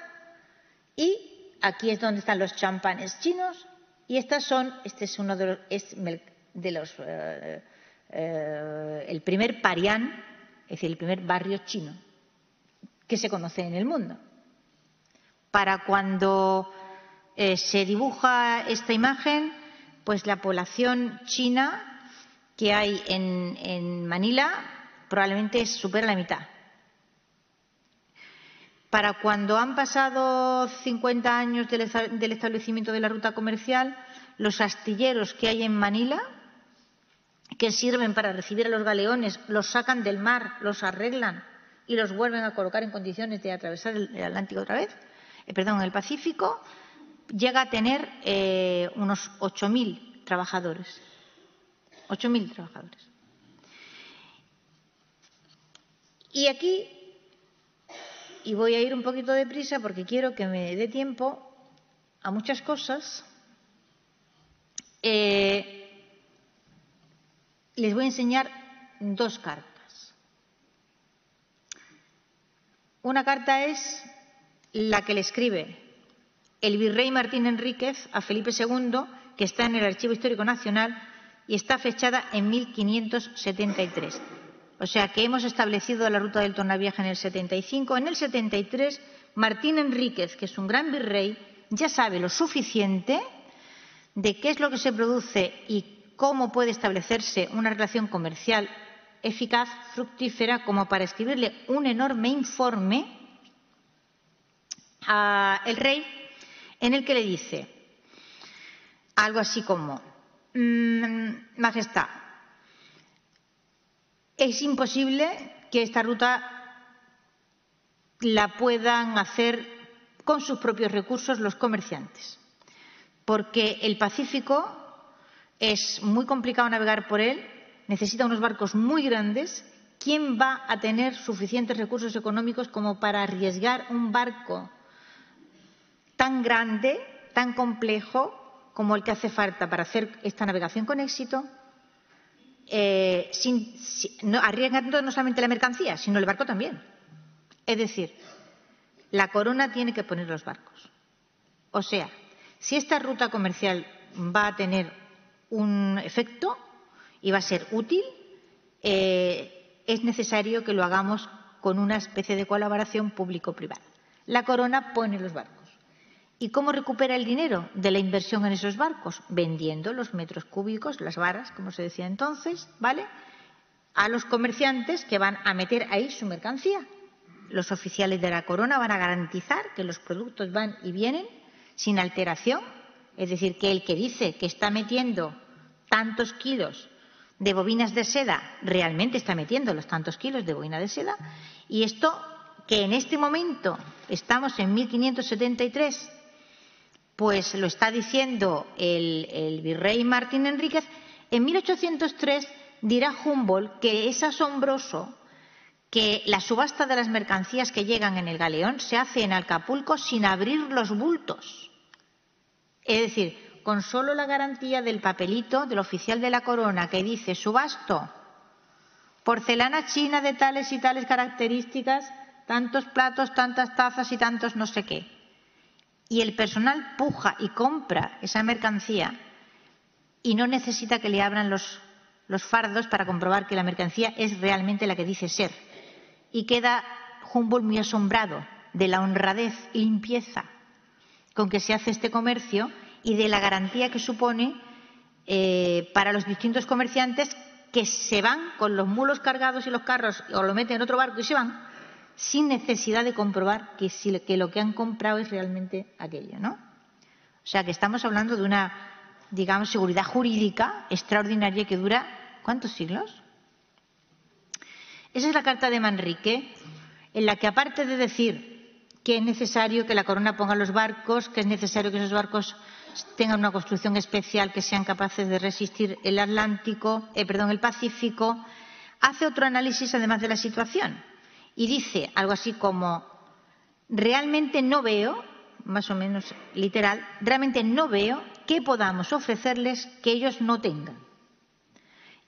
y aquí es donde están los champanes chinos y este es uno de los, el primer Parián, es decir, el primer barrio chino que se conoce en el mundo. Para cuando se dibuja esta imagen, pues la población china que hay en Manila probablemente supera la mitad. Para cuando han pasado 50 años del establecimiento de la ruta comercial, los astilleros que hay en Manila, que sirven para recibir a los galeones, los sacan del mar, los arreglan y los vuelven a colocar en condiciones de atravesar el Atlántico otra vez, el Pacífico, llega a tener unos 8.000 trabajadores. 8.000 trabajadores. Y aquí, y voy a ir un poquito deprisa porque quiero que me dé tiempo a muchas cosas, les voy a enseñar dos cartas. Una carta es la que le escribe el virrey Martín Enríquez a Felipe II, que está en el Archivo Histórico Nacional y está fechada en 1573. O sea que hemos establecido la ruta del tornaviaje en el 75. En el 73, Martín Enríquez, que es un gran virrey, ya sabe lo suficiente de qué es lo que se produce y cómo puede establecerse una relación comercial eficaz, fructífera, como para escribirle un enorme informe al rey en el que le dice algo así como: Majestad, es imposible que esta ruta la puedan hacer con sus propios recursos los comerciantes, porque el Pacífico es muy complicado navegar por él, necesita unos barcos muy grandes. ¿Quién va a tener suficientes recursos económicos como para arriesgar un barco tan grande, tan complejo como el que hace falta para hacer esta navegación con éxito, arriesgando no solamente la mercancía, sino el barco también? Es decir, la corona tiene que poner los barcos. O sea, si esta ruta comercial va a tener un efecto y va a ser útil, es necesario que lo hagamos con una especie de colaboración público-privada. La corona pone los barcos. ¿Y cómo recupera el dinero de la inversión en esos barcos? Vendiendo los metros cúbicos, las varas, como se decía entonces, ¿vale?, a los comerciantes que van a meter ahí su mercancía. Los oficiales de la corona van a garantizar que los productos van y vienen sin alteración, es Es decir, que el que dice que está metiendo tantos kilos de bobinas de seda, realmente está metiendo los tantos kilos de bobina de seda. Y esto, que en este momento estamos en 1573, pues lo está diciendo el virrey Martín Enríquez. En 1803 dirá Humboldt que es asombroso que la subasta de las mercancías que llegan en el galeón se hace en Acapulco sin abrir los bultos. Es decir, con solo la garantía del papelito del oficial de la corona que dice subasto, porcelana china de tales y tales características, tantos platos, tantas tazas y tantos no sé qué. Y el personal puja y compra esa mercancía y no necesita que le abran los fardos para comprobar que la mercancía es realmente la que dice ser. Y queda Humboldt muy asombrado de la honradez y limpieza con que se hace este comercio y de la garantía que supone para los distintos comerciantes que se van con los mulos cargados y los carros o lo meten en otro barco y se van sin necesidad de comprobar que lo que han comprado es realmente aquello, ¿no? O sea, que estamos hablando de una, digamos, seguridad jurídica extraordinaria que dura ¿cuántos siglos? Esa es la carta de Manrique, en la que aparte de decir que es necesario que la corona ponga los barcos, que es necesario que esos barcos tengan una construcción especial, que sean capaces de resistir el Pacífico, hace otro análisis además de la situación y dice algo así como: realmente no veo, más o menos literal, realmente no veo qué podamos ofrecerles que ellos no tengan.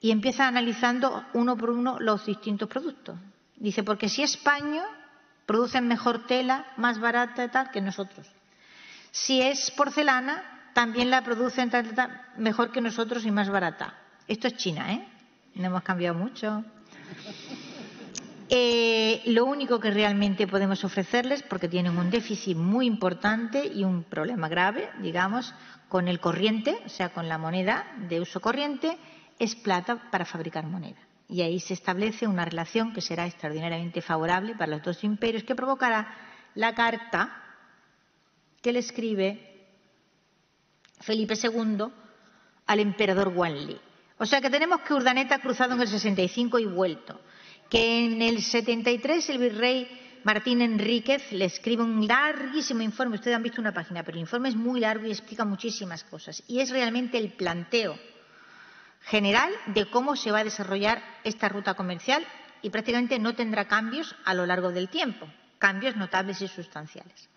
Y empieza analizando uno por uno los distintos productos. Dice, porque si es paño, producen mejor tela, más barata y tal que nosotros. Si es porcelana, también la producen mejor que nosotros y más barata. Esto es China, ¿eh? No hemos cambiado mucho. Lo único que realmente podemos ofrecerles, porque tienen un déficit muy importante y un problema grave, digamos, con el corriente, o sea, con la moneda de uso corriente, es plata para fabricar moneda. Y ahí se establece una relación que será extraordinariamente favorable para los dos imperios, que provocará la carta que le escribe Felipe II al emperador Guanli. O sea que tenemos que Urdaneta cruzado en el 65 y vuelto. Que en el 73 el virrey Martín Enríquez le escribe un larguísimo informe. Ustedes han visto una página, pero el informe es muy largo y explica muchísimas cosas. Y es realmente el planteo general de cómo se va a desarrollar esta ruta comercial y prácticamente no tendrá cambios a lo largo del tiempo, cambios notables y sustanciales.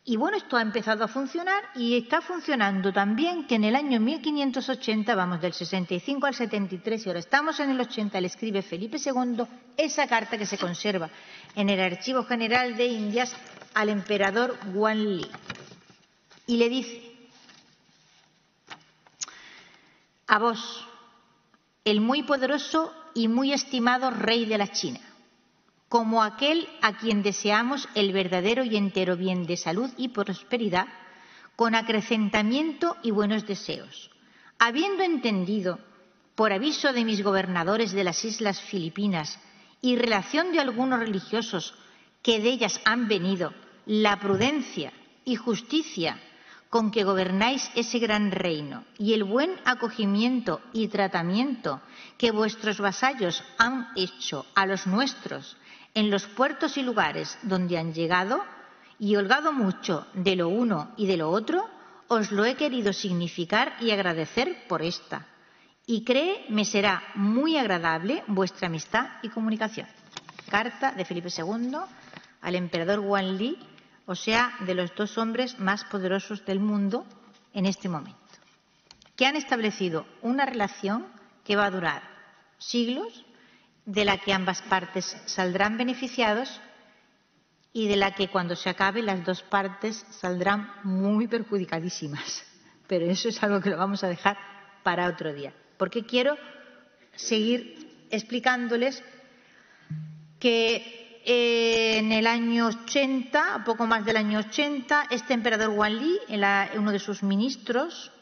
Y bueno, esto ha empezado a funcionar y está funcionando también que en el año 1580, vamos del 65 al 73 y ahora estamos en el 80, le escribe Felipe II esa carta que se conserva en el Archivo General de Indias al emperador Guanli. Y le dice: a vos, el muy poderoso y muy estimado rey de la China, como aquel a quien deseamos el verdadero y entero bien de salud y prosperidad, con acrecentamiento y buenos deseos, habiendo entendido, por aviso de mis gobernadores de las islas Filipinas y relación de algunos religiosos que de ellas han venido, la prudencia y justicia con que gobernáis ese gran reino y el buen acogimiento y tratamiento que vuestros vasallos han hecho a los nuestros en los puertos y lugares donde han llegado, y holgado mucho de lo uno y de lo otro, os lo he querido significar y agradecer por esta. Y cree me será muy agradable vuestra amistad y comunicación. Carta de Felipe II al emperador Guanli, o sea, de los dos hombres más poderosos del mundo en este momento, que han establecido una relación que va a durar siglos, de la que ambas partes saldrán beneficiados y de la que cuando se acabe las dos partes saldrán muy perjudicadísimas. Pero eso es algo que lo vamos a dejar para otro día, porque quiero seguir explicándoles que en el año 80, poco más del año 80, este emperador Guanli, uno de sus ministros,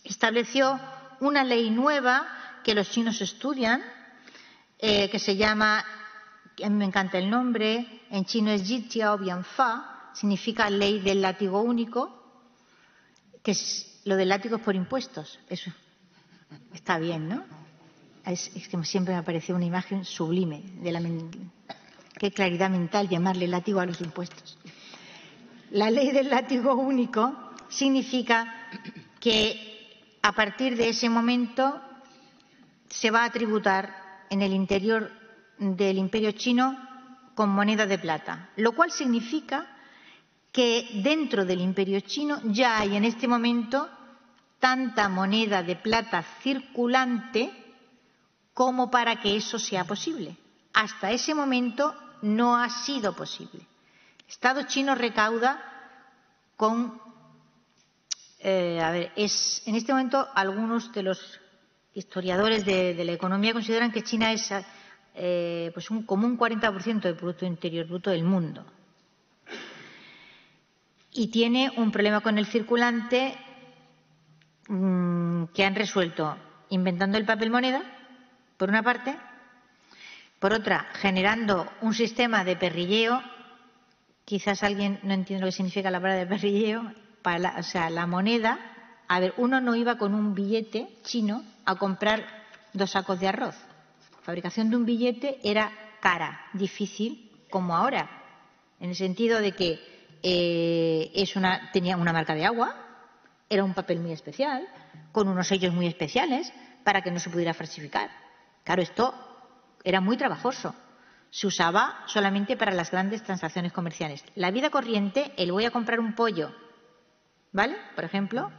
estableció una ley nueva que los chinos estudian, que se llama, a mí me encanta el nombre, en chino es Ji Tiao Bian Fa, significa ley del látigo único, que es lo del látigo por impuestos. Eso está bien, ¿no? Es que siempre me ha parecido una imagen sublime. Qué claridad mental llamarle látigo a los impuestos. La ley del látigo único significa que a partir de ese momento se va a tributar en el interior del Imperio chino con moneda de plata, lo cual significa que dentro del Imperio chino ya hay en este momento tanta moneda de plata circulante como para que eso sea posible. Hasta ese momento no ha sido posible. El Estado chino recauda con... en este momento algunos de los historiadores de la economía consideran que China es como un 40% del Producto Interior Bruto del mundo. Y tiene un problema con el circulante que han resuelto inventando el papel moneda, por una parte, por otra, generando un sistema de perrilleo. Quizás alguien no entiende lo que significa la palabra de perrilleo. La moneda, uno no iba con un billete chino a comprar 2 sacos de arroz. La fabricación de un billete era cara, difícil, como ahora, en el sentido de que tenía una marca de agua, era un papel muy especial, con unos sellos muy especiales para que no se pudiera falsificar. Claro, esto era muy trabajoso. Se usaba solamente para las grandes transacciones comerciales. La vida corriente, voy a comprar un pollo, ¿vale? Por ejemplo,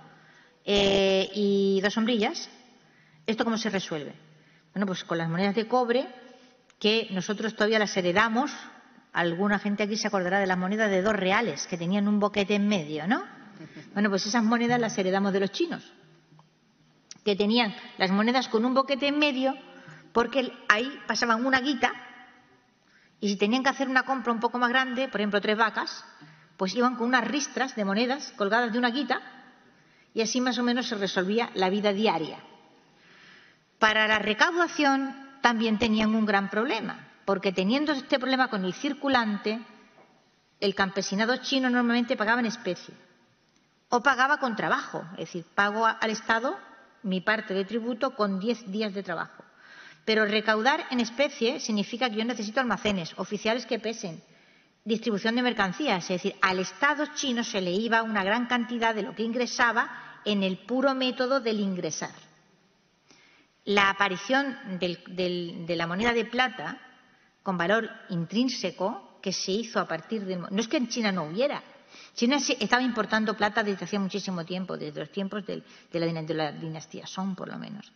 y 2 sombrillas. ¿Esto cómo se resuelve? Bueno, pues con las monedas de cobre, que nosotros todavía las heredamos. Alguna gente aquí se acordará de las monedas de 2 reales, que tenían un boquete en medio, ¿no? Bueno, pues esas monedas las heredamos de los chinos, que tenían las monedas con un boquete en medio, porque ahí pasaban una guita, y si tenían que hacer una compra un poco más grande, por ejemplo 3 vacas, pues iban con unas ristras de monedas colgadas de una guita, y así más o menos se resolvía la vida diaria. Para la recaudación también tenían un gran problema, porque teniendo este problema con el circulante, el campesinado chino normalmente pagaba en especie o pagaba con trabajo, es decir, pago al Estado mi parte de tributo con 10 días de trabajo. Pero recaudar en especie significa que yo necesito almacenes, oficiales que pesen, distribución de mercancías, es decir, al Estado chino se le iba una gran cantidad de lo que ingresaba en el puro método del ingresar. La aparición de la moneda de plata con valor intrínseco, que se hizo a partir de... No es que en China no hubiera. China estaba importando plata desde hacía muchísimo tiempo, desde los tiempos de la dinastía Song, por lo menos.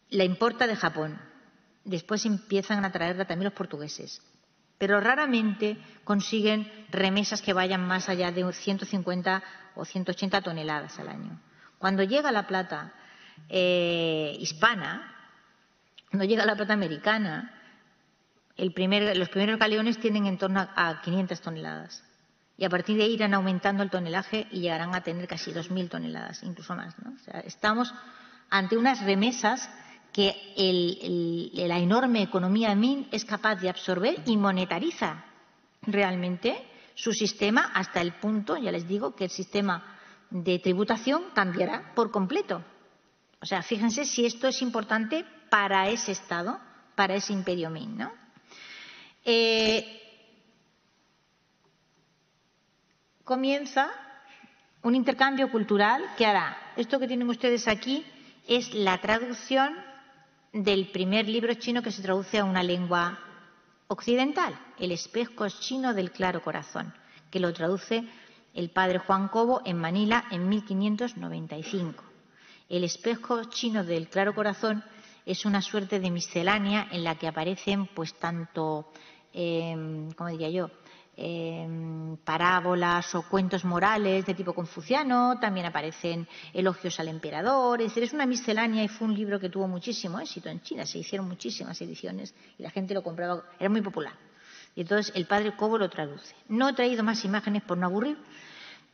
La importa de Japón. Después empiezan a traerla también los portugueses. Pero raramente consiguen remesas que vayan más allá de 150 o 180 toneladas al año. Cuando llega la plata hispana, cuando llega la plata americana, los primeros galeones tienen en torno a 500 toneladas. Y a partir de ahí irán aumentando el tonelaje y llegarán a tener casi 2.000 toneladas, incluso más, ¿no? O sea, estamos ante unas remesas que la enorme economía Ming es capaz de absorber y monetariza realmente su sistema hasta el punto, ya les digo, que el sistema de tributación cambiará por completo. O sea, fíjense si esto es importante para ese Estado, para ese imperio Ming, ¿no? Comienza un intercambio cultural que hará. Esto que tienen ustedes aquí es la traducción del primer libro chino que se traduce a una lengua occidental, El espejo chino del claro corazón, que lo traduce el padre Juan Cobo en Manila en 1595. El espejo chino del claro corazón es una suerte de miscelánea en la que aparecen pues tanto, ¿cómo diría yo?, parábolas o cuentos morales de tipo confuciano, también aparecen elogios al emperador, es decir, es una miscelánea y fue un libro que tuvo muchísimo éxito en China, se hicieron muchísimas ediciones y la gente lo compraba, era muy popular. Y entonces el padre Cobo lo traduce. No he traído más imágenes por no aburrir,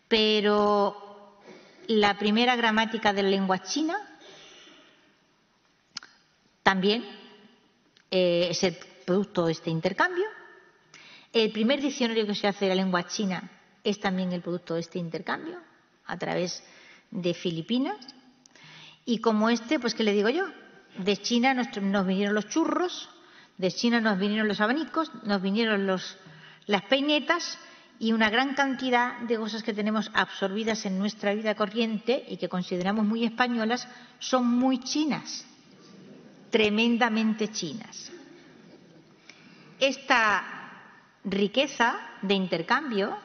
pero la primera gramática de la lengua china también es el producto de este intercambio. El primer diccionario que se hace de la lengua china es también el producto de este intercambio. a través de Filipinas. Y como pues ¿qué le digo yo? De China nos vinieron los churros, de China nos vinieron los abanicos, nos vinieron las peinetas y una gran cantidad de cosas que tenemos absorbidas en nuestra vida corriente y que consideramos muy españolas son muy chinas, tremendamente chinas. Esta riqueza de intercambio,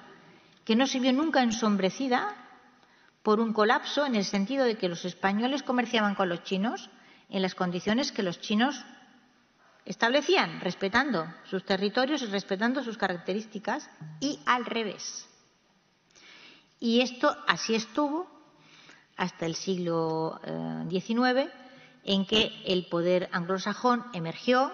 que no se vio nunca ensombrecida por un colapso, en el sentido de que los españoles comerciaban con los chinos en las condiciones que los chinos establecían, respetando sus territorios y respetando sus características, y al revés. Y esto así estuvo hasta el siglo XIX, en que el poder anglosajón emergió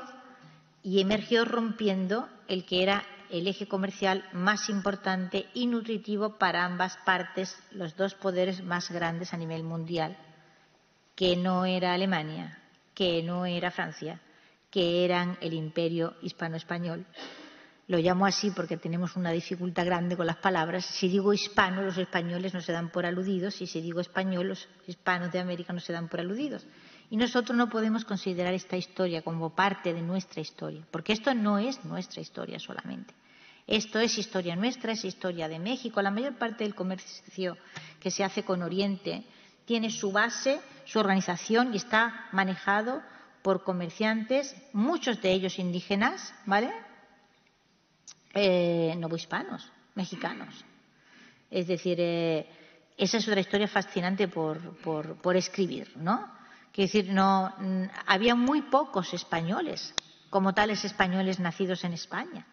rompiendo el que era el eje comercial más importante y nutritivo para ambas partes, los dos poderes más grandes a nivel mundial, que no era Alemania, que no era Francia, que eran el imperio hispano-español. Lo llamo así porque tenemos una dificultad grande con las palabras. Si digo hispano, los españoles no se dan por aludidos, y si digo español, los hispanos de América no se dan por aludidos. Y nosotros no podemos considerar esta historia como parte de nuestra historia, porque esto no es nuestra historia solamente. Esto es historia nuestra, es historia de México. La mayor parte del comercio que se hace con Oriente tiene su base, su organización, y está manejado por comerciantes, muchos de ellos indígenas, ¿vale? Novohispanos, mexicanos. Es decir, esa es otra historia fascinante por escribir, ¿no? Quiero decir, había muy pocos españoles, como tales españoles nacidos en España.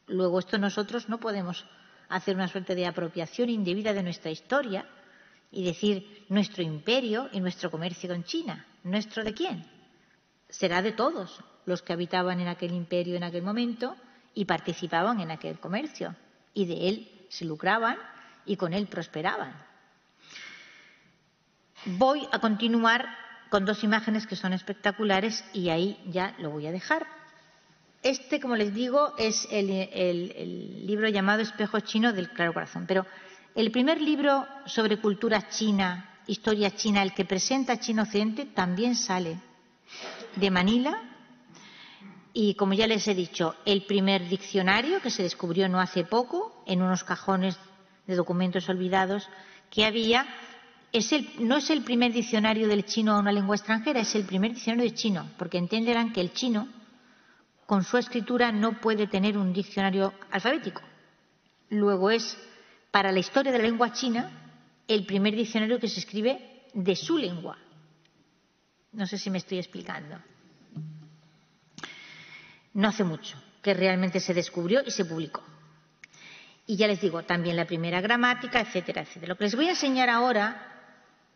Luego, esto nosotros no podemos hacer una suerte de apropiación indebida de nuestra historia y decir nuestro imperio y nuestro comercio con China. ¿Nuestro de quién? Será de todos los que habitaban en aquel imperio en aquel momento y participaban en aquel comercio, y de él se lucraban y con él prosperaban. Voy a continuar con dos imágenes que son espectaculares y ahí ya lo voy a dejar. Como les digo, es el libro llamado Espejo Chino del Claro Corazón. Pero el primer libro sobre cultura china, historia china, el que presenta China Occidente, también sale de Manila. Y, como ya les he dicho, el primer diccionario, que se descubrió no hace poco en unos cajones de documentos olvidados que había, no es el primer diccionario del chino a una lengua extranjera, es el primer diccionario de chino, porque entenderán que el chino, con su escritura, no puede tener un diccionario alfabético. Luego es, para la historia de la lengua china, el primer diccionario que se escribe de su lengua. No sé si me estoy explicando. No hace mucho que realmente se descubrió y se publicó. Y ya les digo, también la primera gramática, etcétera, etcétera. Lo que les voy a enseñar ahora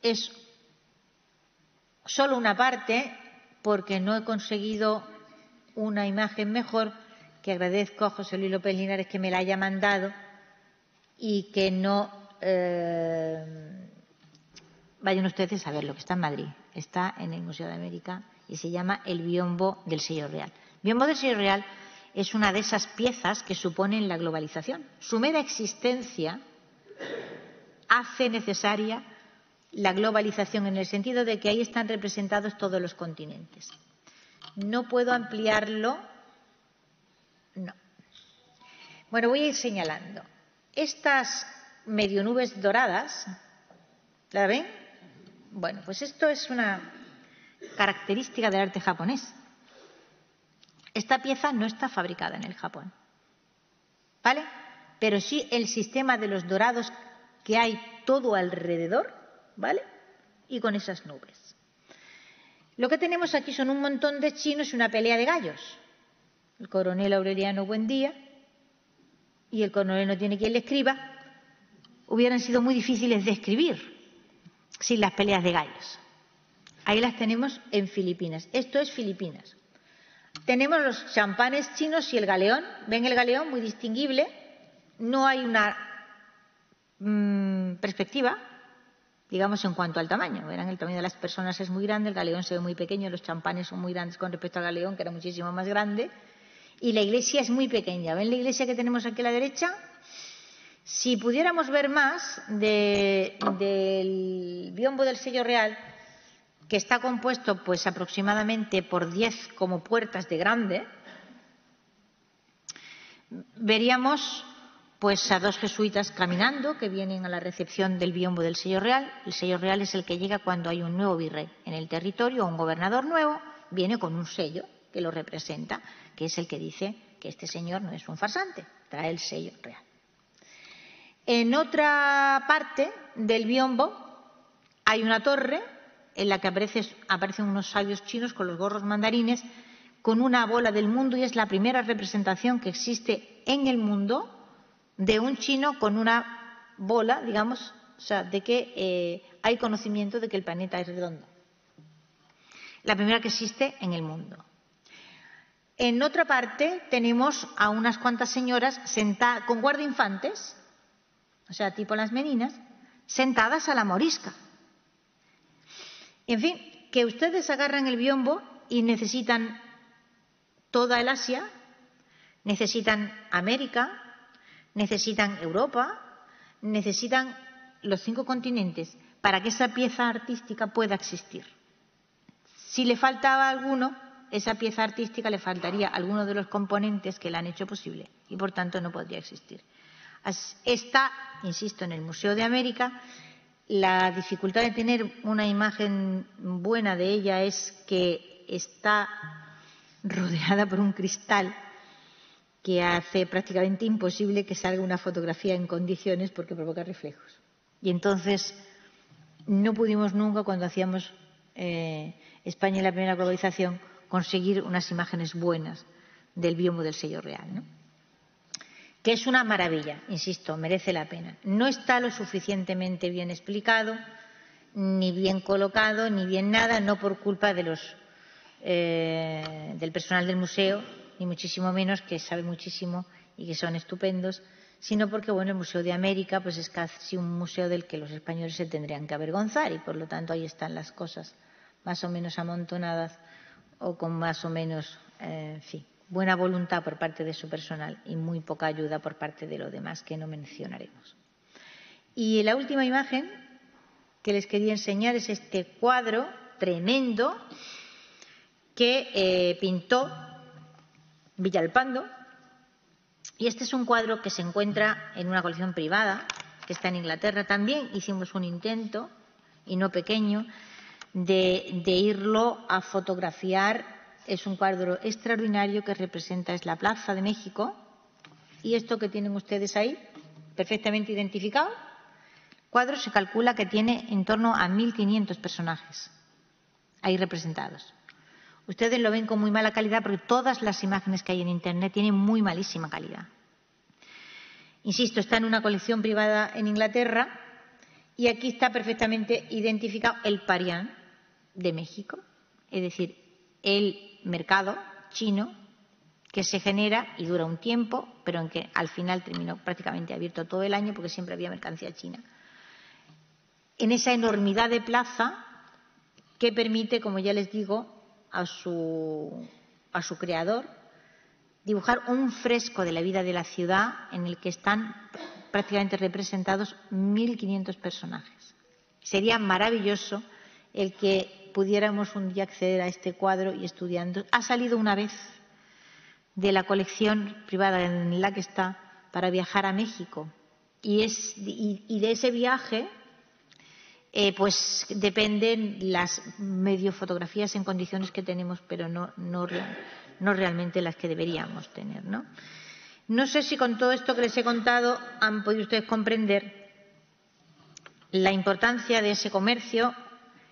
es solo una parte, porque no he conseguido una imagen mejor, que agradezco a José Luis López Linares que me la haya mandado y que no vayan ustedes a ver lo que está en Madrid. Está en el Museo de América y se llama El biombo del sello real. El biombo del sello real es una de esas piezas que suponen la globalización. Su mera existencia hace necesaria la globalización, en el sentido de que ahí están representados todos los continentes. No puedo ampliarlo. No. Bueno, voy a ir señalando. Estas medio nubes doradas, ¿la ven? Bueno, pues esto es una característica del arte japonés. Esta pieza no está fabricada en el Japón, ¿vale? Pero sí el sistema de los dorados que hay todo alrededor, ¿vale? Y con esas nubes. Lo que tenemos aquí son un montón de chinos y una pelea de gallos. El coronel Aureliano Buendía y el coronel no tiene quien le escriba hubieran sido muy difíciles de escribir sin las peleas de gallos. Ahí las tenemos en Filipinas. Esto es Filipinas. Tenemos los champanes chinos y el galeón. ¿Ven el galeón? Muy distinguible. No hay una perspectiva, digamos, en cuanto al tamaño. Verán, el tamaño de las personas es muy grande, el galeón se ve muy pequeño, los champanes son muy grandes con respecto al galeón, que era muchísimo más grande, y la iglesia es muy pequeña. ¿Ven la iglesia que tenemos aquí a la derecha? Si pudiéramos ver más del biombo del sello real, que está compuesto pues aproximadamente por 10 como puertas de grande, veríamos pues a 2 jesuitas caminando que vienen a la recepción del biombo del sello real. El sello real es el que llega cuando hay un nuevo virrey en el territorio o un gobernador nuevo, viene con un sello que lo representa, que es el que dice que este señor no es un farsante, trae el sello real. En otra parte del biombo hay una torre en la que aparecen unos sabios chinos con los gorros mandarines con una bola del mundo, y es la primera representación que existe en el mundo de un chino con una bola, digamos, o sea, de que hay conocimiento de que el planeta es redondo. La primera que existe en el mundo. En otra parte tenemos a unas cuantas señoras sentadas con guardainfantes, o sea, tipo las meninas, sentadas a la morisca. En fin, que ustedes agarran el biombo y necesitan toda el Asia, necesitan América, necesitan Europa, necesitan los 5 continentes para que esa pieza artística pueda existir. Si le faltaba alguno, esa pieza artística le faltaría alguno de los componentes que la han hecho posible y por tanto no podría existir. Está, insisto, en el Museo de América. La dificultad de tener una imagen buena de ella es que está rodeada por un cristal que hace prácticamente imposible que salga una fotografía en condiciones porque provoca reflejos. Y entonces no pudimos nunca, cuando hacíamos España y la primera globalización, conseguir unas imágenes buenas del biombo del sello real, ¿no? Que es una maravilla, insisto, merece la pena. No está lo suficientemente bien explicado, ni bien colocado, ni bien nada, no por culpa de del personal del museo, ni muchísimo menos, que sabe muchísimo y que son estupendos, sino porque bueno, el Museo de América pues es casi un museo del que los españoles se tendrían que avergonzar, y por lo tanto ahí están las cosas más o menos amontonadas o con más o menos, en fin, buena voluntad por parte de su personal y muy poca ayuda por parte de lo demás, que no mencionaremos. Y la última imagen que les quería enseñar es este cuadro tremendo que pintó Villalpando, y este es un cuadro que se encuentra en una colección privada que está en Inglaterra. También hicimos un intento, y no pequeño, de irlo a fotografiar. Es un cuadro extraordinario que representa, es la Plaza de México, y esto que tienen ustedes ahí, perfectamente identificado. El cuadro se calcula que tiene en torno a 1.500 personajes ahí representados. Ustedes lo ven con muy mala calidad porque todas las imágenes que hay en Internet tienen muy malísima calidad. Insisto, está en una colección privada en Inglaterra, y aquí está perfectamente identificado el Parián de México, es decir, el mercado chino que se genera y dura un tiempo, pero en que al final terminó prácticamente abierto todo el año porque siempre había mercancía china. En esa enormidad de plaza que permite, como ya les digo, a su creador dibujar un fresco de la vida de la ciudad en el que están prácticamente representados 1.500 personajes. Sería maravilloso el que pudiéramos un día acceder a este cuadro y estudiando. Ha salido una vez de la colección privada en la que está para viajar a México, y de ese viaje pues dependen las medio fotografías en condiciones que tenemos, pero no realmente las que deberíamos tener, ¿no? No sé si con todo esto que les he contado han podido ustedes comprender la importancia de ese comercio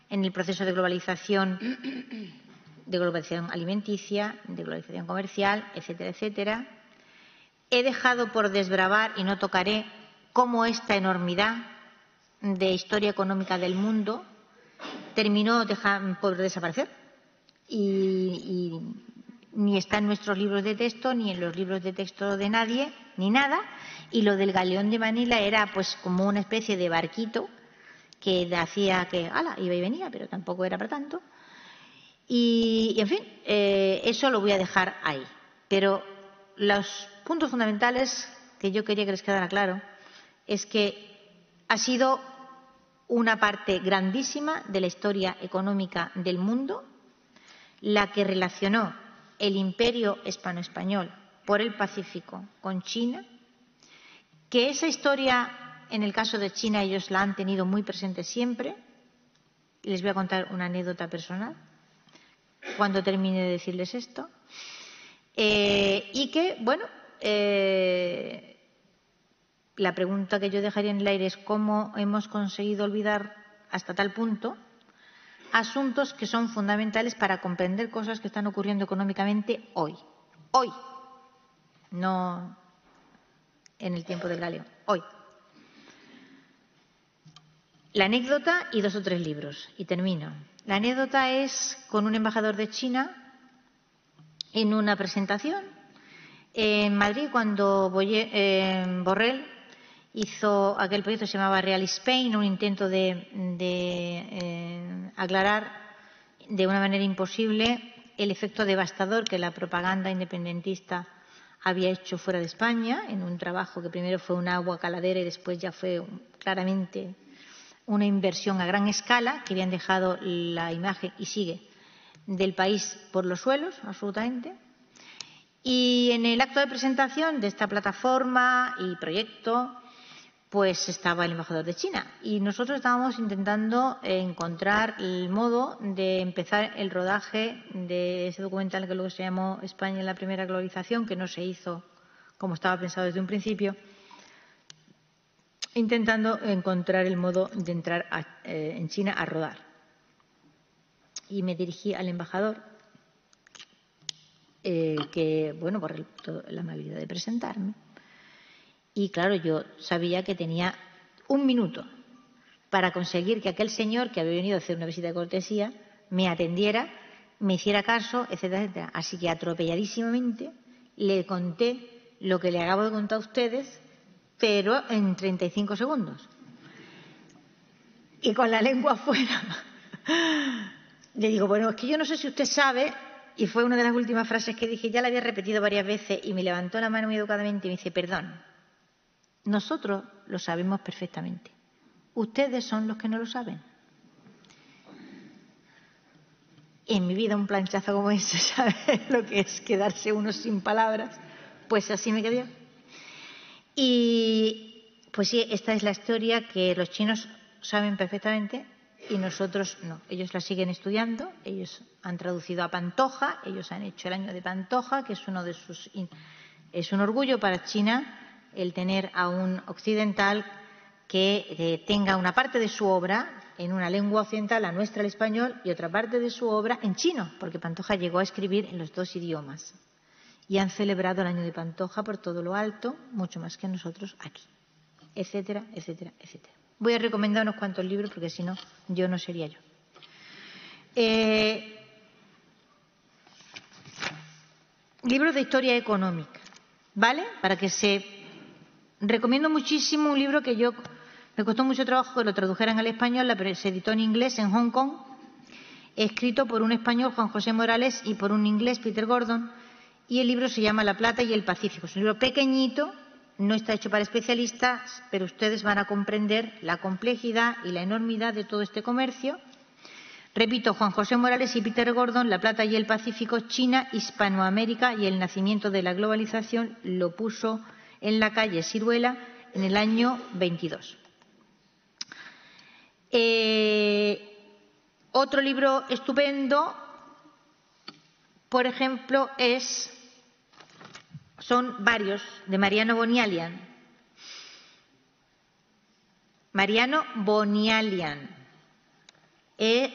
en el proceso de globalización alimenticia, de globalización comercial, etcétera, etcétera. He dejado por desbravar, y no tocaré, cómo esta enormidad de historia económica del mundo terminó por desaparecer, y ni está en nuestros libros de texto, ni en los libros de texto de nadie, ni nada. Y lo del galeón de Manila era pues como una especie de barquito que hacía que iba y venía, pero tampoco era para tanto. Y en fin, eso lo voy a dejar ahí. Pero los puntos fundamentales que yo quería que les quedara claro es que ha sido una parte grandísima de la historia económica del mundo la que relacionó el imperio hispano-español por el Pacífico con China, que esa historia, en el caso de China, ellos la han tenido muy presente siempre. Les voy a contar una anécdota personal cuando termine de decirles esto. Y que, bueno, la pregunta que yo dejaría en el aire es cómo hemos conseguido olvidar hasta tal punto asuntos que son fundamentales para comprender cosas que están ocurriendo económicamente hoy. Hoy. No en el tiempo del Galeón. Hoy. La anécdota y 2 o 3 libros. Y termino. La anécdota es con un embajador de China en una presentación en Madrid cuando Borrell hizo aquel proyecto que se llamaba Real Spain, un intento de aclarar de una manera imposible el efecto devastador que la propaganda independentista había hecho fuera de España, en un trabajo que primero fue un agua caladera y después ya fue claramente una inversión a gran escala, que habían dejado la imagen, y sigue, del país por los suelos, absolutamente. Y en el acto de presentación de esta plataforma y proyecto, pues estaba el embajador de China. Y nosotros estábamos intentando encontrar el modo de empezar el rodaje de ese documental que luego se llamó España en la primera globalización, que no se hizo como estaba pensado desde un principio, intentando encontrar el modo de entrar en China a rodar. Y me dirigí al embajador, que, bueno, por la amabilidad de presentarme. Y, claro, yo sabía que tenía 1 minuto para conseguir que aquel señor que había venido a hacer una visita de cortesía me atendiera, me hiciera caso, etcétera, etcétera. Así que, atropelladísimamente, le conté lo que le acabo de contar a ustedes, pero en 35 segundos. Y con la lengua afuera. Le digo, bueno, es que yo no sé si usted sabe, y fue una de las últimas frases que dije, ya la había repetido varias veces, y me levantó la mano muy educadamente y me dice, perdón, nosotros lo sabemos perfectamente. Ustedes son los que no lo saben. En mi vida un planchazo como ese, ¿sabes lo que es quedarse uno sin palabras? Pues así me quedé. Y pues sí, esta es la historia que los chinos saben perfectamente y nosotros no. Ellos la siguen estudiando, ellos han traducido a Pantoja, ellos han hecho el año de Pantoja, que es uno de sus... Es un orgullo para China el tener a un occidental que tenga una parte de su obra en una lengua occidental, la nuestra, el español, y otra parte de su obra en chino, porque Pantoja llegó a escribir en los 2 idiomas. Y han celebrado el año de Pantoja por todo lo alto, mucho más que nosotros aquí, etcétera, etcétera, etcétera. Voy a recomendar unos cuantos libros porque si no, yo no sería yo. Libros de historia económica, ¿vale? Para que se... Recomiendo muchísimo un libro que me costó mucho trabajo que lo tradujeran al español, se editó en inglés en Hong Kong, escrito por un español, Juan José Morales, y por un inglés, Peter Gordon, y el libro se llama La Plata y el Pacífico. Es un libro pequeñito, no está hecho para especialistas, pero ustedes van a comprender la complejidad y la enormidad de todo este comercio. Repito, Juan José Morales y Peter Gordon, La Plata y el Pacífico, China, Hispanoamérica y el nacimiento de la globalización, lo puso en la calle Siruela en el año 22. Otro libro estupendo, por ejemplo, son varios, de Mariano Bonialian. Mariano Bonialian,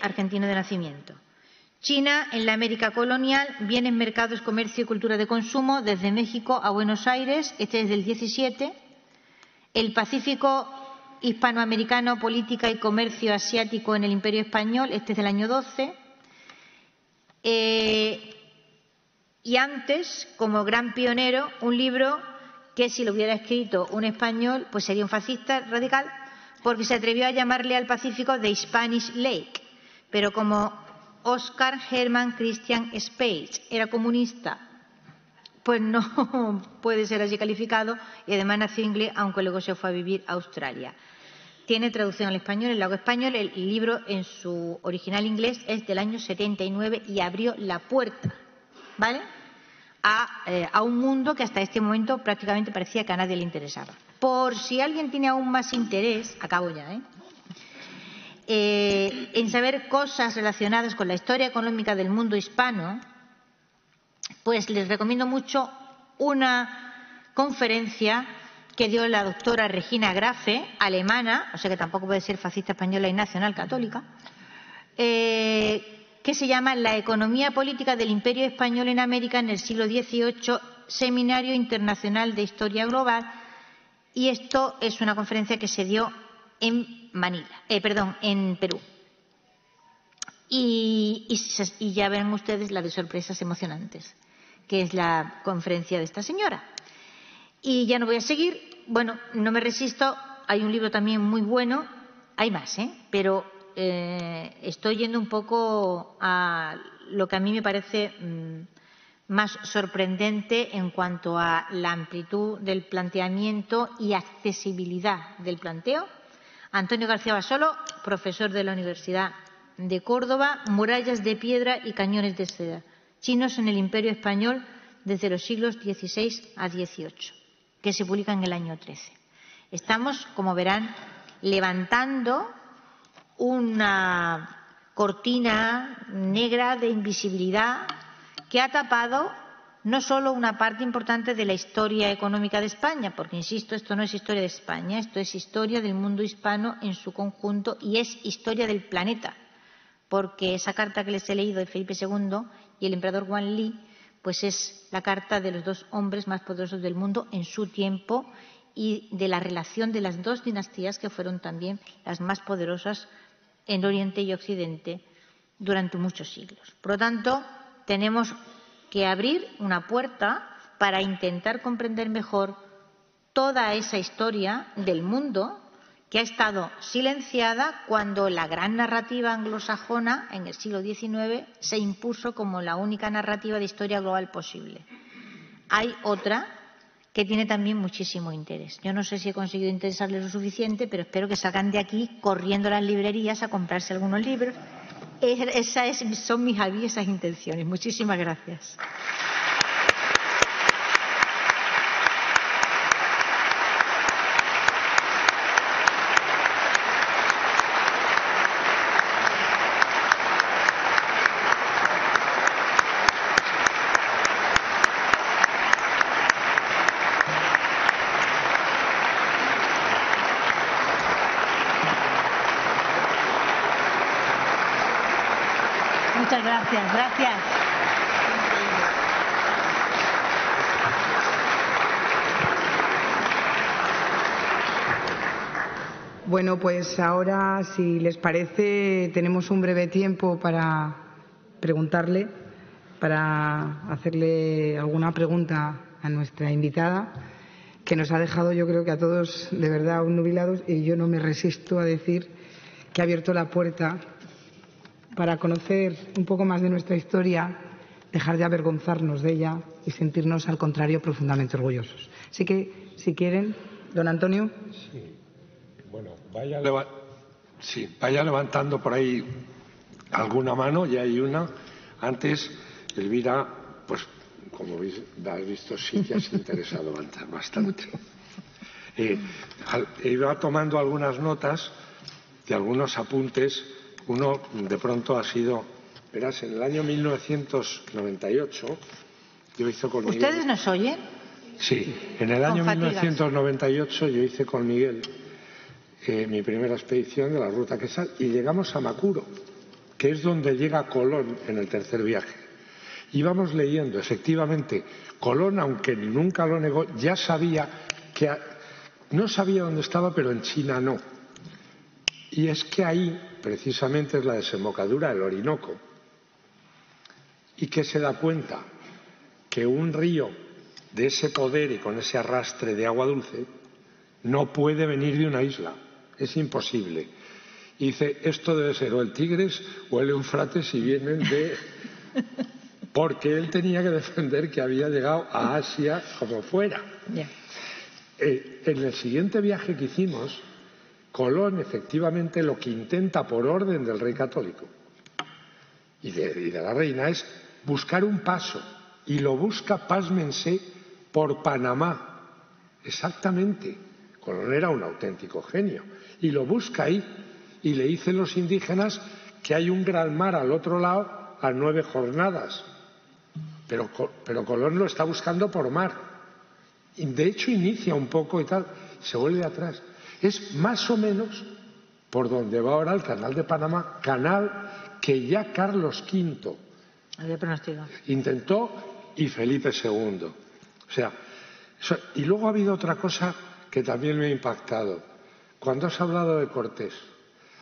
argentino de nacimiento. China en la América colonial, bienes, mercados, comercio y cultura de consumo, desde México a Buenos Aires, este es del 17. El Pacífico hispanoamericano, política y comercio asiático en el Imperio Español, este es del año 12. Y antes, como gran pionero, un libro que si lo hubiera escrito un español, pues sería un fascista radical, porque se atrevió a llamarle al Pacífico The Spanish Lake. Pero como Oscar Hermann Christian Spage era comunista, pues no puede ser así calificado, y además nació inglés, aunque luego se fue a vivir a Australia. Tiene traducción al español, el lago español. El libro en su original inglés es del año 79 y abrió la puerta, ¿vale?, a un mundo que hasta este momento prácticamente parecía que a nadie le interesaba. Por si alguien tiene aún más interés, acabo ya, en saber cosas relacionadas con la historia económica del mundo hispano, pues les recomiendo mucho una conferencia que dio la doctora Regina Grafe, alemana, o sea que tampoco puede ser fascista española y nacional católica, que se llama La economía política del Imperio Español en América en el siglo XVIII, Seminario Internacional de Historia Global, y esto es una conferencia que se dio en en Perú. Y ya ven ustedes la de sorpresas emocionantes, que es la conferencia de esta señora. Y ya no voy a seguir. Bueno, no me resisto. Hay un libro también muy bueno. Hay más, pero estoy yendo un poco a lo que a mí me parece más sorprendente en cuanto a la amplitud del planteamiento y accesibilidad del planteo. Antonio García Basolo, profesor de la Universidad de Córdoba, Murallas de piedra y cañones de seda, chinos en el Imperio Español desde los siglos XVI a XVIII, que se publica en el año 13. Estamos, como verán, levantando una cortina negra de invisibilidad que ha tapado no solo una parte importante de la historia económica de España, porque, insisto, esto no es historia de España, esto es historia del mundo hispano en su conjunto y es historia del planeta, porque esa carta que les he leído de Felipe II y el emperador Guan Li, pues es la carta de los dos hombres más poderosos del mundo en su tiempo y de la relación de las dos dinastías que fueron también las más poderosas en Oriente y Occidente durante muchos siglos. Por lo tanto, tenemos que abrir una puerta para intentar comprender mejor toda esa historia del mundo que ha estado silenciada cuando la gran narrativa anglosajona en el siglo XIX se impuso como la única narrativa de historia global posible. Hay otra que tiene también muchísimo interés. Yo no sé si he conseguido interesarles lo suficiente, pero espero que salgan de aquí corriendo a las librerías a comprarse algunos libros. Son mis aviesas intenciones. Muchísimas gracias. Muchas gracias. Gracias. Bueno, pues ahora, si les parece, tenemos un breve tiempo para preguntarle, para hacerle alguna pregunta a nuestra invitada, que nos ha dejado, yo creo que a todos de verdad obnubilados, y yo no me resisto a decir que ha abierto la puerta para conocer un poco más de nuestra historia, dejar de avergonzarnos de ella y sentirnos, al contrario, profundamente orgullosos. Así que, si quieren, don Antonio. Sí. Bueno, vaya levantando por ahí alguna mano, ya hay una. Antes, Elvira, pues como has visto, sí te has interesado bastante. Iba tomando algunas notas de algunos apuntes. Uno, de pronto, ha sido, verás, en el año 1998, yo hice con Miguel. ¿Ustedes nos oyen? Sí, en el año 1998 yo hice con Miguel mi primera expedición de la Ruta Quesal y llegamos a Macuro, que es donde llega Colón en el tercer viaje. Íbamos leyendo, efectivamente, Colón, aunque nunca lo negó, ya sabía que no sabía dónde estaba, pero en China no. Y es que ahí, precisamente, es la desembocadura del Orinoco. Y que se da cuenta que un río de ese poder y con ese arrastre de agua dulce no puede venir de una isla. Es imposible. Y dice, esto debe ser o el Tigris o el Éufrates si vienen porque él tenía que defender que había llegado a Asia como fuera. Ya. En el siguiente viaje que hicimos, Colón efectivamente lo que intenta por orden del rey católico y de la reina es buscar un paso, y lo busca, pásmense, por Panamá. Exactamente. Colón era un auténtico genio y lo busca ahí, y le dicen los indígenas que hay un gran mar al otro lado a 9 jornadas, pero Colón lo está buscando por mar, y de hecho inicia un poco y tal, se vuelve atrás. Es más o menos por donde va ahora el canal de Panamá, canal que ya Carlos V había pronosticado, intentó, y Felipe II. O sea, y luego ha habido otra cosa que también me ha impactado. Cuando has hablado de Cortés,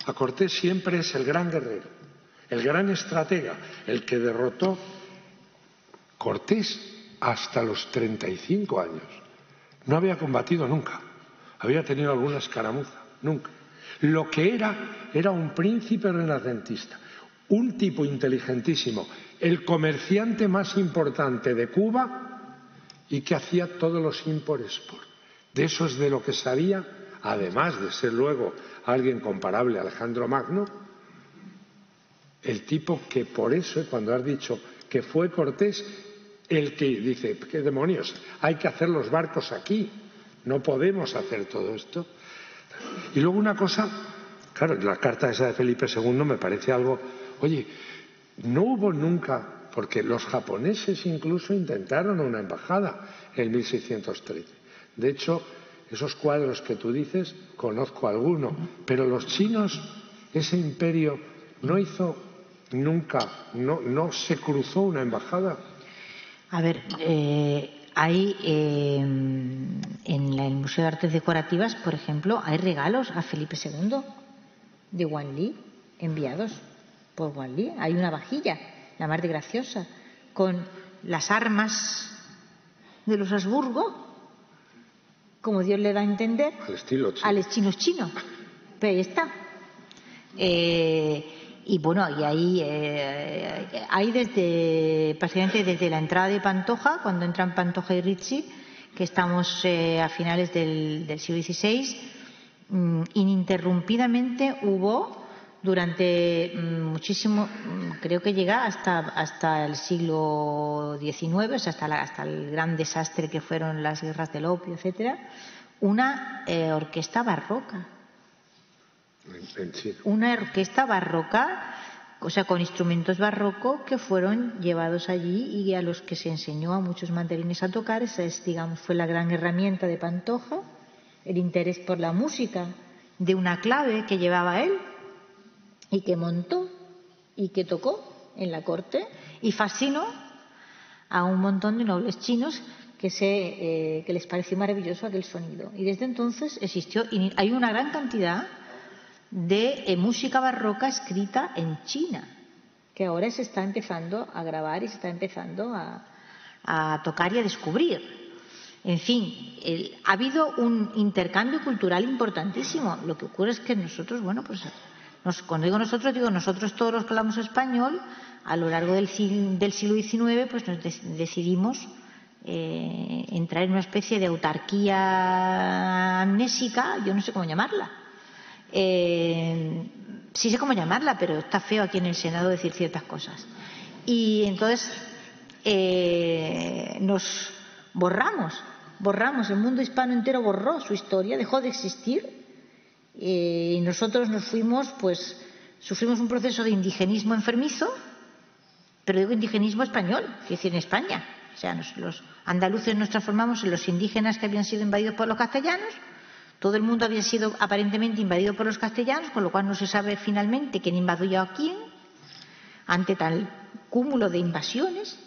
a Cortés siempre es el gran guerrero, el gran estratega, el que derrotó. Cortés, hasta los 35 años, no había combatido nunca, había tenido alguna escaramuza, nunca. Lo que era un príncipe renacentista, un tipo inteligentísimo, el comerciante más importante de Cuba, y que hacía todos los import-export. De eso es de lo que sabía, además de ser luego alguien comparable a Alejandro Magno, el tipo que por eso, cuando has dicho que fue Cortés el que dice, ¿qué demonios? Hay que hacer los barcos aquí, no podemos hacer todo esto. Y luego una cosa, claro, la carta esa de Felipe II me parece algo, oye, no hubo nunca, porque los japoneses incluso intentaron una embajada en 1613. De hecho, esos cuadros que tú dices, conozco alguno, pero los chinos, ese imperio no hizo nunca, no se cruzó una embajada. A ver, hay en el Museo de Artes Decorativas, por ejemplo, hay regalos a Felipe II de Wanli, enviados por Wanli. Hay una vajilla, la más de graciosa, con las armas de los Habsburgo, como Dios le da a entender, al estilo chino. Al estilo chino. Pero ahí está. Y bueno, y ahí hay prácticamente desde la entrada de Pantoja, cuando entran Pantoja y Ricci, que estamos a finales del siglo XVI, ininterrumpidamente hubo durante muchísimo, creo que llega hasta el siglo XIX, o sea, hasta el gran desastre que fueron las guerras del opio, etcétera, una orquesta barroca. Una orquesta barroca, o sea, con instrumentos barrocos que fueron llevados allí y a los que se enseñó a muchos mandarines a tocar. Esa es, digamos, fue la gran herramienta de Pantoja, el interés por la música de una clave que llevaba él y que montó y que tocó en la corte y fascinó a un montón de nobles chinos que les pareció maravilloso aquel sonido. Y desde entonces existió, y hay una gran cantidad de música barroca escrita en China, que ahora se está empezando a grabar y se está empezando a tocar y a descubrir. En fin, ha habido un intercambio cultural importantísimo. Lo que ocurre es que nosotros, bueno, pues cuando digo nosotros todos los que hablamos español, a lo largo del siglo XIX, pues nos decidimos entrar en una especie de autarquía amnésica, yo no sé cómo llamarla. Sí sé cómo llamarla, pero está feo aquí en el Senado decir ciertas cosas. Y entonces nos borramos, el mundo hispano entero borró su historia, dejó de existir, y nosotros nos fuimos, pues sufrimos un proceso de indigenismo enfermizo, pero digo indigenismo español, que es decir, en España. O sea, los andaluces nos transformamos en los indígenas que habían sido invadidos por los castellanos. Todo el mundo había sido aparentemente invadido por los castellanos, con lo cual no se sabe finalmente quién invadió a quién. Ante tal cúmulo de invasiones,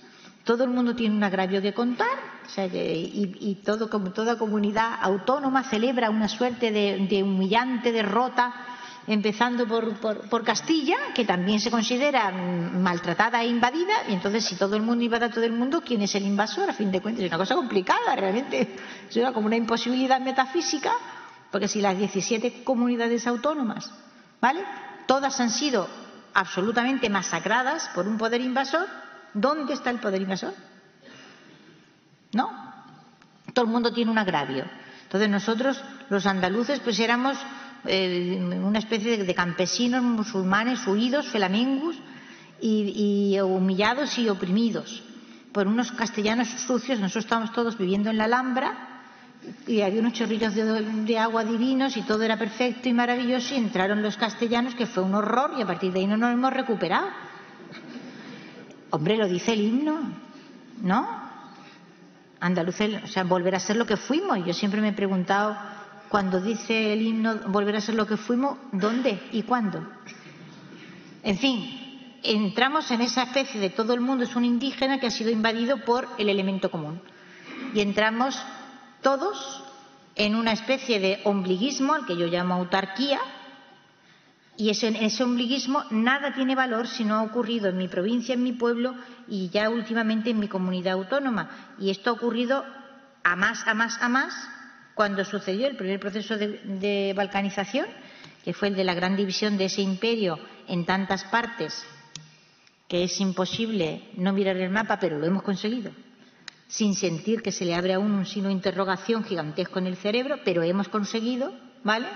todo el mundo tiene un agravio que contar, o sea, y como toda comunidad autónoma celebra una suerte de humillante derrota, empezando por Castilla, que también se considera maltratada e invadida. Y entonces, si todo el mundo invade a todo el mundo, ¿quién es el invasor? A fin de cuentas, es una cosa complicada, realmente. Es como una imposibilidad metafísica. Porque si las 17 comunidades autónomas, ¿vale?, todas han sido absolutamente masacradas por un poder invasor, ¿Dónde está el poder invasor? ¿No? Todo el mundo tiene un agravio. Entonces nosotros, los andaluces, pues éramos una especie de campesinos musulmanes huidos, flamingus, y humillados y oprimidos por unos castellanos sucios. Nosotros estábamos todos viviendo en la Alhambra y había unos chorrillos de agua divinos y todo era perfecto y maravilloso, y entraron los castellanos, que fue un horror, y a partir de ahí no nos hemos recuperado. Hombre, lo dice el himno, ¿no? Andaluces, o sea, volver a ser lo que fuimos. Y yo siempre me he preguntado, cuando dice el himno volver a ser lo que fuimos, ¿dónde y cuándo? En fin, entramos en esa especie de todo el mundo es un indígena que ha sido invadido por el elemento común. Y entramos todos en una especie de ombliguismo, al que yo llamo autarquía, y en ese ombliguismo nada tiene valor si no ha ocurrido en mi provincia, en mi pueblo y ya últimamente en mi comunidad autónoma. Y esto ha ocurrido a más, cuando sucedió el primer proceso de balcanización, que fue el de la gran división de ese imperio en tantas partes, que es imposible no mirar el mapa, pero lo hemos conseguido, sin sentir que se le abre aún un signo de interrogación gigantesco en el cerebro, pero hemos conseguido, ¿vale?,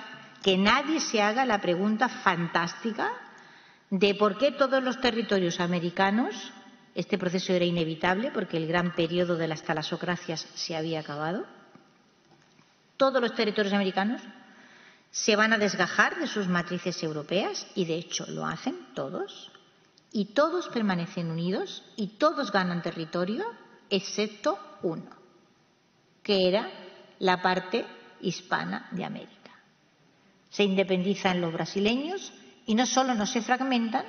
que nadie se haga la pregunta fantástica de por qué todos los territorios americanos, este proceso era inevitable porque el gran periodo de las talasocracias se había acabado, todos los territorios americanos se van a desgajar de sus matrices europeas, y de hecho lo hacen todos, y todos permanecen unidos y todos ganan territorio, excepto uno, que era la parte hispana de América. Se independizan los brasileños y no solo no se fragmentan,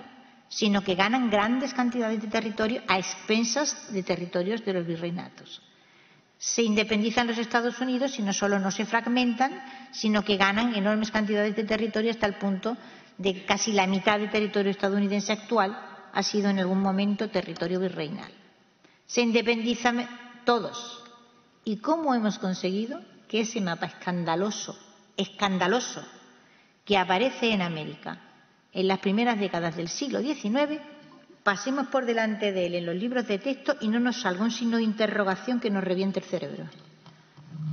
sino que ganan grandes cantidades de territorio a expensas de territorios de los virreinatos. Se independizan los Estados Unidos y no solo no se fragmentan, sino que ganan enormes cantidades de territorio, hasta el punto de que casi la mitad del territorio estadounidense actual ha sido en algún momento territorio virreinal. Se independizan todos. ¿Y cómo hemos conseguido que ese mapa escandaloso, que aparece en América en las primeras décadas del siglo XIX, pasemos por delante de él en los libros de texto y no nos salga un signo de interrogación que nos reviente el cerebro?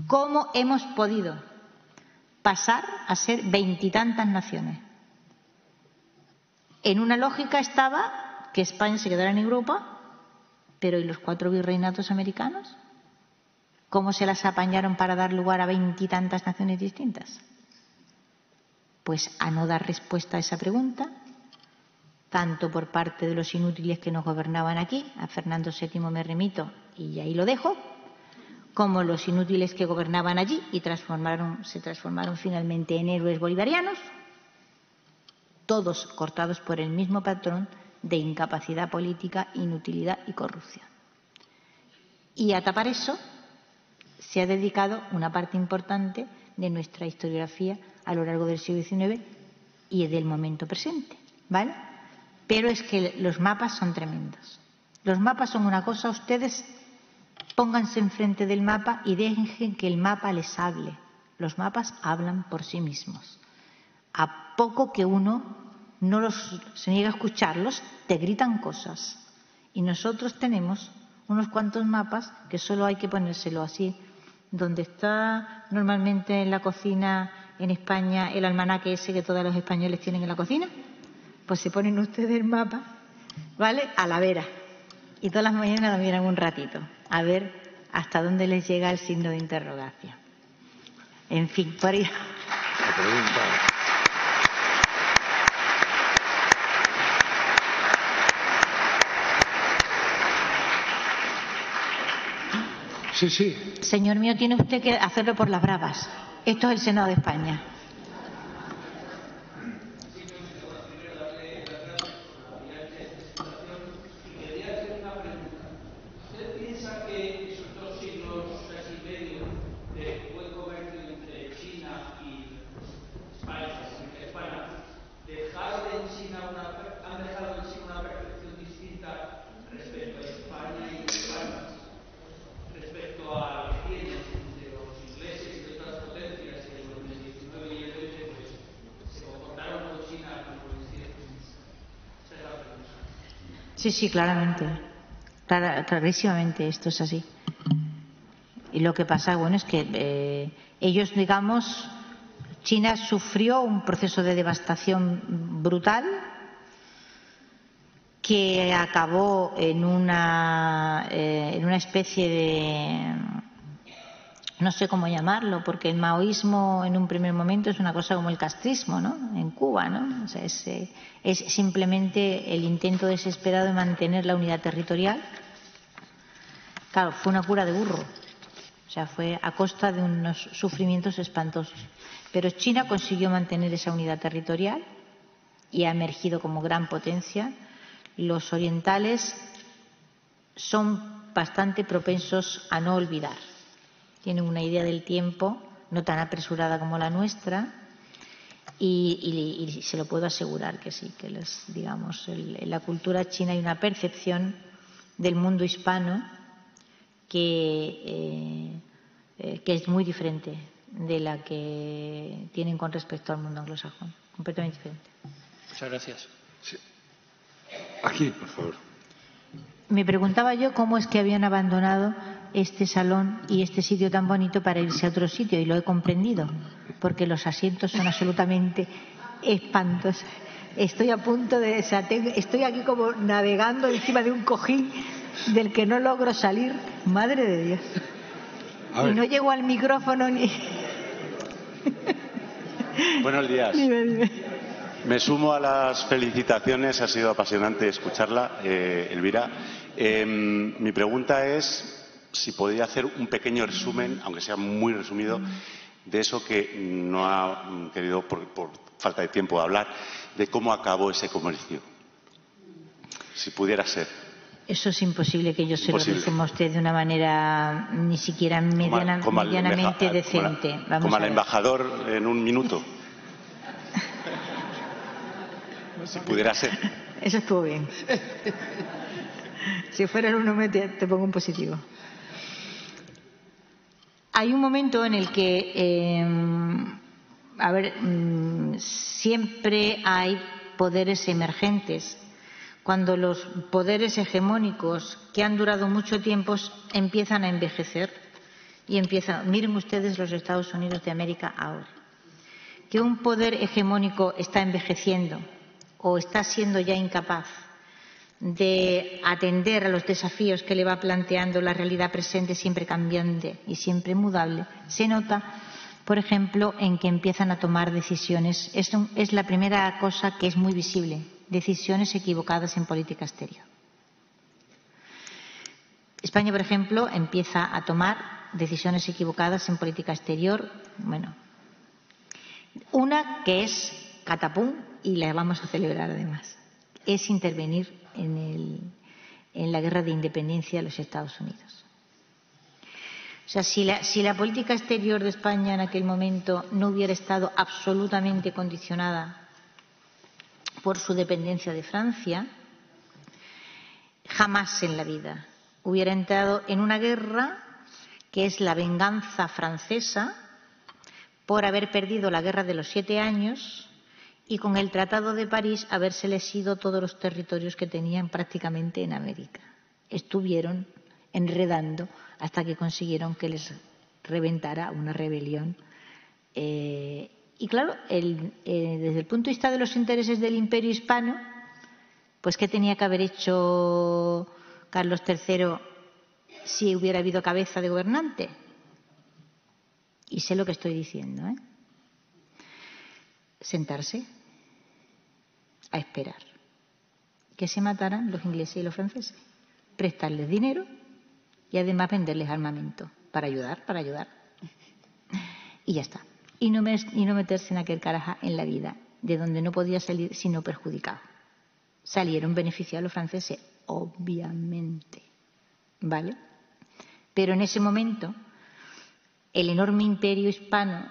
¿Cómo hemos podido pasar a ser 20 y tantas naciones? En una lógica estaba que España se quedara en Europa, pero ¿y los 4 virreinatos americanos? ¿Cómo se las apañaron para dar lugar a 20 y tantas naciones distintas? Pues a no dar respuesta a esa pregunta, tanto por parte de los inútiles que nos gobernaban aquí, a Fernando VII me remito y ahí lo dejo, como los inútiles que gobernaban allí y se transformaron finalmente en héroes bolivarianos, todos cortados por el mismo patrón de incapacidad política, inutilidad y corrupción. Y a tapar eso se ha dedicado una parte importante de nuestra historiografía a lo largo del siglo XIX y del momento presente, ¿vale? Pero es que los mapas son tremendos. Los mapas son una cosa, ustedes pónganse enfrente del mapa y dejen que el mapa les hable. Los mapas hablan por sí mismos. A poco que uno se niegue a escucharlos, te gritan cosas. Y nosotros tenemos unos cuantos mapas que solo hay que ponérselo así, donde está normalmente en la cocina en España el almanaque ese que todos los españoles tienen en la cocina, pues se ponen ustedes el mapa, ¿vale?, a la vera, y todas las mañanas lo miran un ratito a ver hasta dónde les llega el signo de interrogación. En fin, por ahí. La pregunta. Sí, sí. Señor mío, tiene usted que hacerlo por las bravas. Esto es el Senado de España. Sí, claramente. Clarísimamente esto es así. Y lo que pasa, bueno, es que ellos, digamos, China sufrió un proceso de devastación brutal que acabó en una especie de, no sé cómo llamarlo, porque el maoísmo en un primer momento es una cosa como el castrismo, ¿no? En Cuba, ¿no? O sea, es simplemente el intento desesperado de mantener la unidad territorial. Claro, fue una cura de burro. O sea, fue a costa de unos sufrimientos espantosos. Pero China consiguió mantener esa unidad territorial y ha emergido como gran potencia. Los orientales son bastante propensos a no olvidar. Tienen una idea del tiempo no tan apresurada como la nuestra y se lo puedo asegurar que sí, que digamos, en la cultura china hay una percepción del mundo hispano que es muy diferente de la que tienen con respecto al mundo anglosajón, completamente diferente. Muchas gracias. Sí. Aquí, por favor. Me preguntaba yo cómo es que habían abandonado este salón y este sitio tan bonito para irse a otro sitio, y lo he comprendido, porque los asientos son absolutamente espantosos. Estoy a punto de... estoy aquí como navegando encima de un cojín del que no logro salir. Madre de Dios. Y no llego al micrófono ni... Buenos días. Dime. Me sumo a las felicitaciones, ha sido apasionante escucharla, Elvira. Mi pregunta es si podría hacer un pequeño resumen, aunque sea muy resumido, de eso que no ha querido, por falta de tiempo, hablar, de cómo acabó ese comercio. Si pudiera ser. Eso es imposible que yo se lo resuma a usted de una manera ni siquiera medianamente decente. Como al embajador en un minuto. Si pudiera ser. Eso estuvo bien. Si fuera en uno, te pongo un positivo. Hay un momento en el que, siempre hay poderes emergentes. Cuando los poderes hegemónicos que han durado mucho tiempo empiezan a envejecer y miren ustedes los Estados Unidos de América ahora. Que un poder hegemónico está envejeciendo o está siendo ya incapaz de atender a los desafíos que le va planteando la realidad presente, siempre cambiante y siempre mudable, se nota, por ejemplo, en que empiezan a tomar decisiones. Es la primera cosa que es muy visible, decisiones equivocadas en política exterior. España, por ejemplo, empieza a tomar decisiones equivocadas en política exterior. Bueno, una que es catapum, y la vamos a celebrar además, es intervenir en la guerra de independencia de los Estados Unidos. O sea, si la política exterior de España en aquel momento no hubiera estado absolutamente condicionada por su dependencia de Francia, jamás en la vida hubiera entrado en una guerra que es la venganza francesa por haber perdido la guerra de los 7 años y con el Tratado de París habérseles ido todos los territorios que tenían prácticamente en América. Estuvieron enredando hasta que consiguieron que les reventara una rebelión. Y claro, desde el punto de vista de los intereses del Imperio hispano, pues ¿qué tenía que haber hecho Carlos III si hubiera habido cabeza de gobernante? Y sé lo que estoy diciendo, sentarse a esperar que se mataran los ingleses y los franceses, prestarles dinero y además venderles armamento para ayudar. Y ya está. Y no meterse en aquel caraja en la vida, de donde no podía salir sino perjudicado. Salieron beneficiados los franceses, obviamente, ¿vale? Pero en ese momento el enorme imperio hispano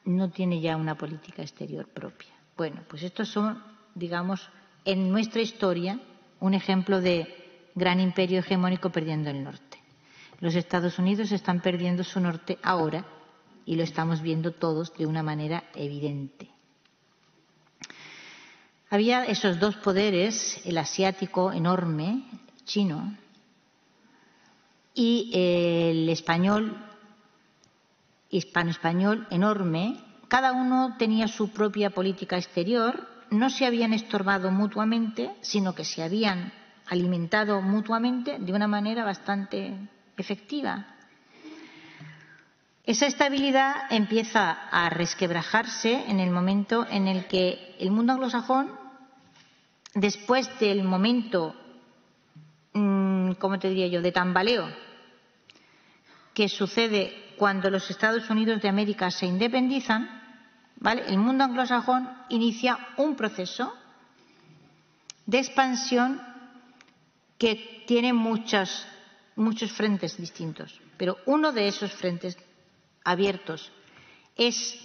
no tiene ya una política exterior propia. Bueno, pues estos son, digamos, en nuestra historia, un ejemplo de gran imperio hegemónico perdiendo el norte. Los Estados Unidos están perdiendo su norte ahora y lo estamos viendo todos de una manera evidente. Había esos dos poderes, el asiático enorme, chino, y el español, hispano-español enorme. Cada uno tenía su propia política exterior, no se habían estorbado mutuamente, sino que se habían alimentado mutuamente de una manera bastante efectiva. Esa estabilidad empieza a resquebrajarse en el momento en el que el mundo anglosajón, después del momento, ¿cómo te diría yo?, de tambaleo que sucede cuando los Estados Unidos de América se independizan, ¿vale?, el mundo anglosajón inicia un proceso de expansión que tiene muchos frentes distintos, pero uno de esos frentes abiertos es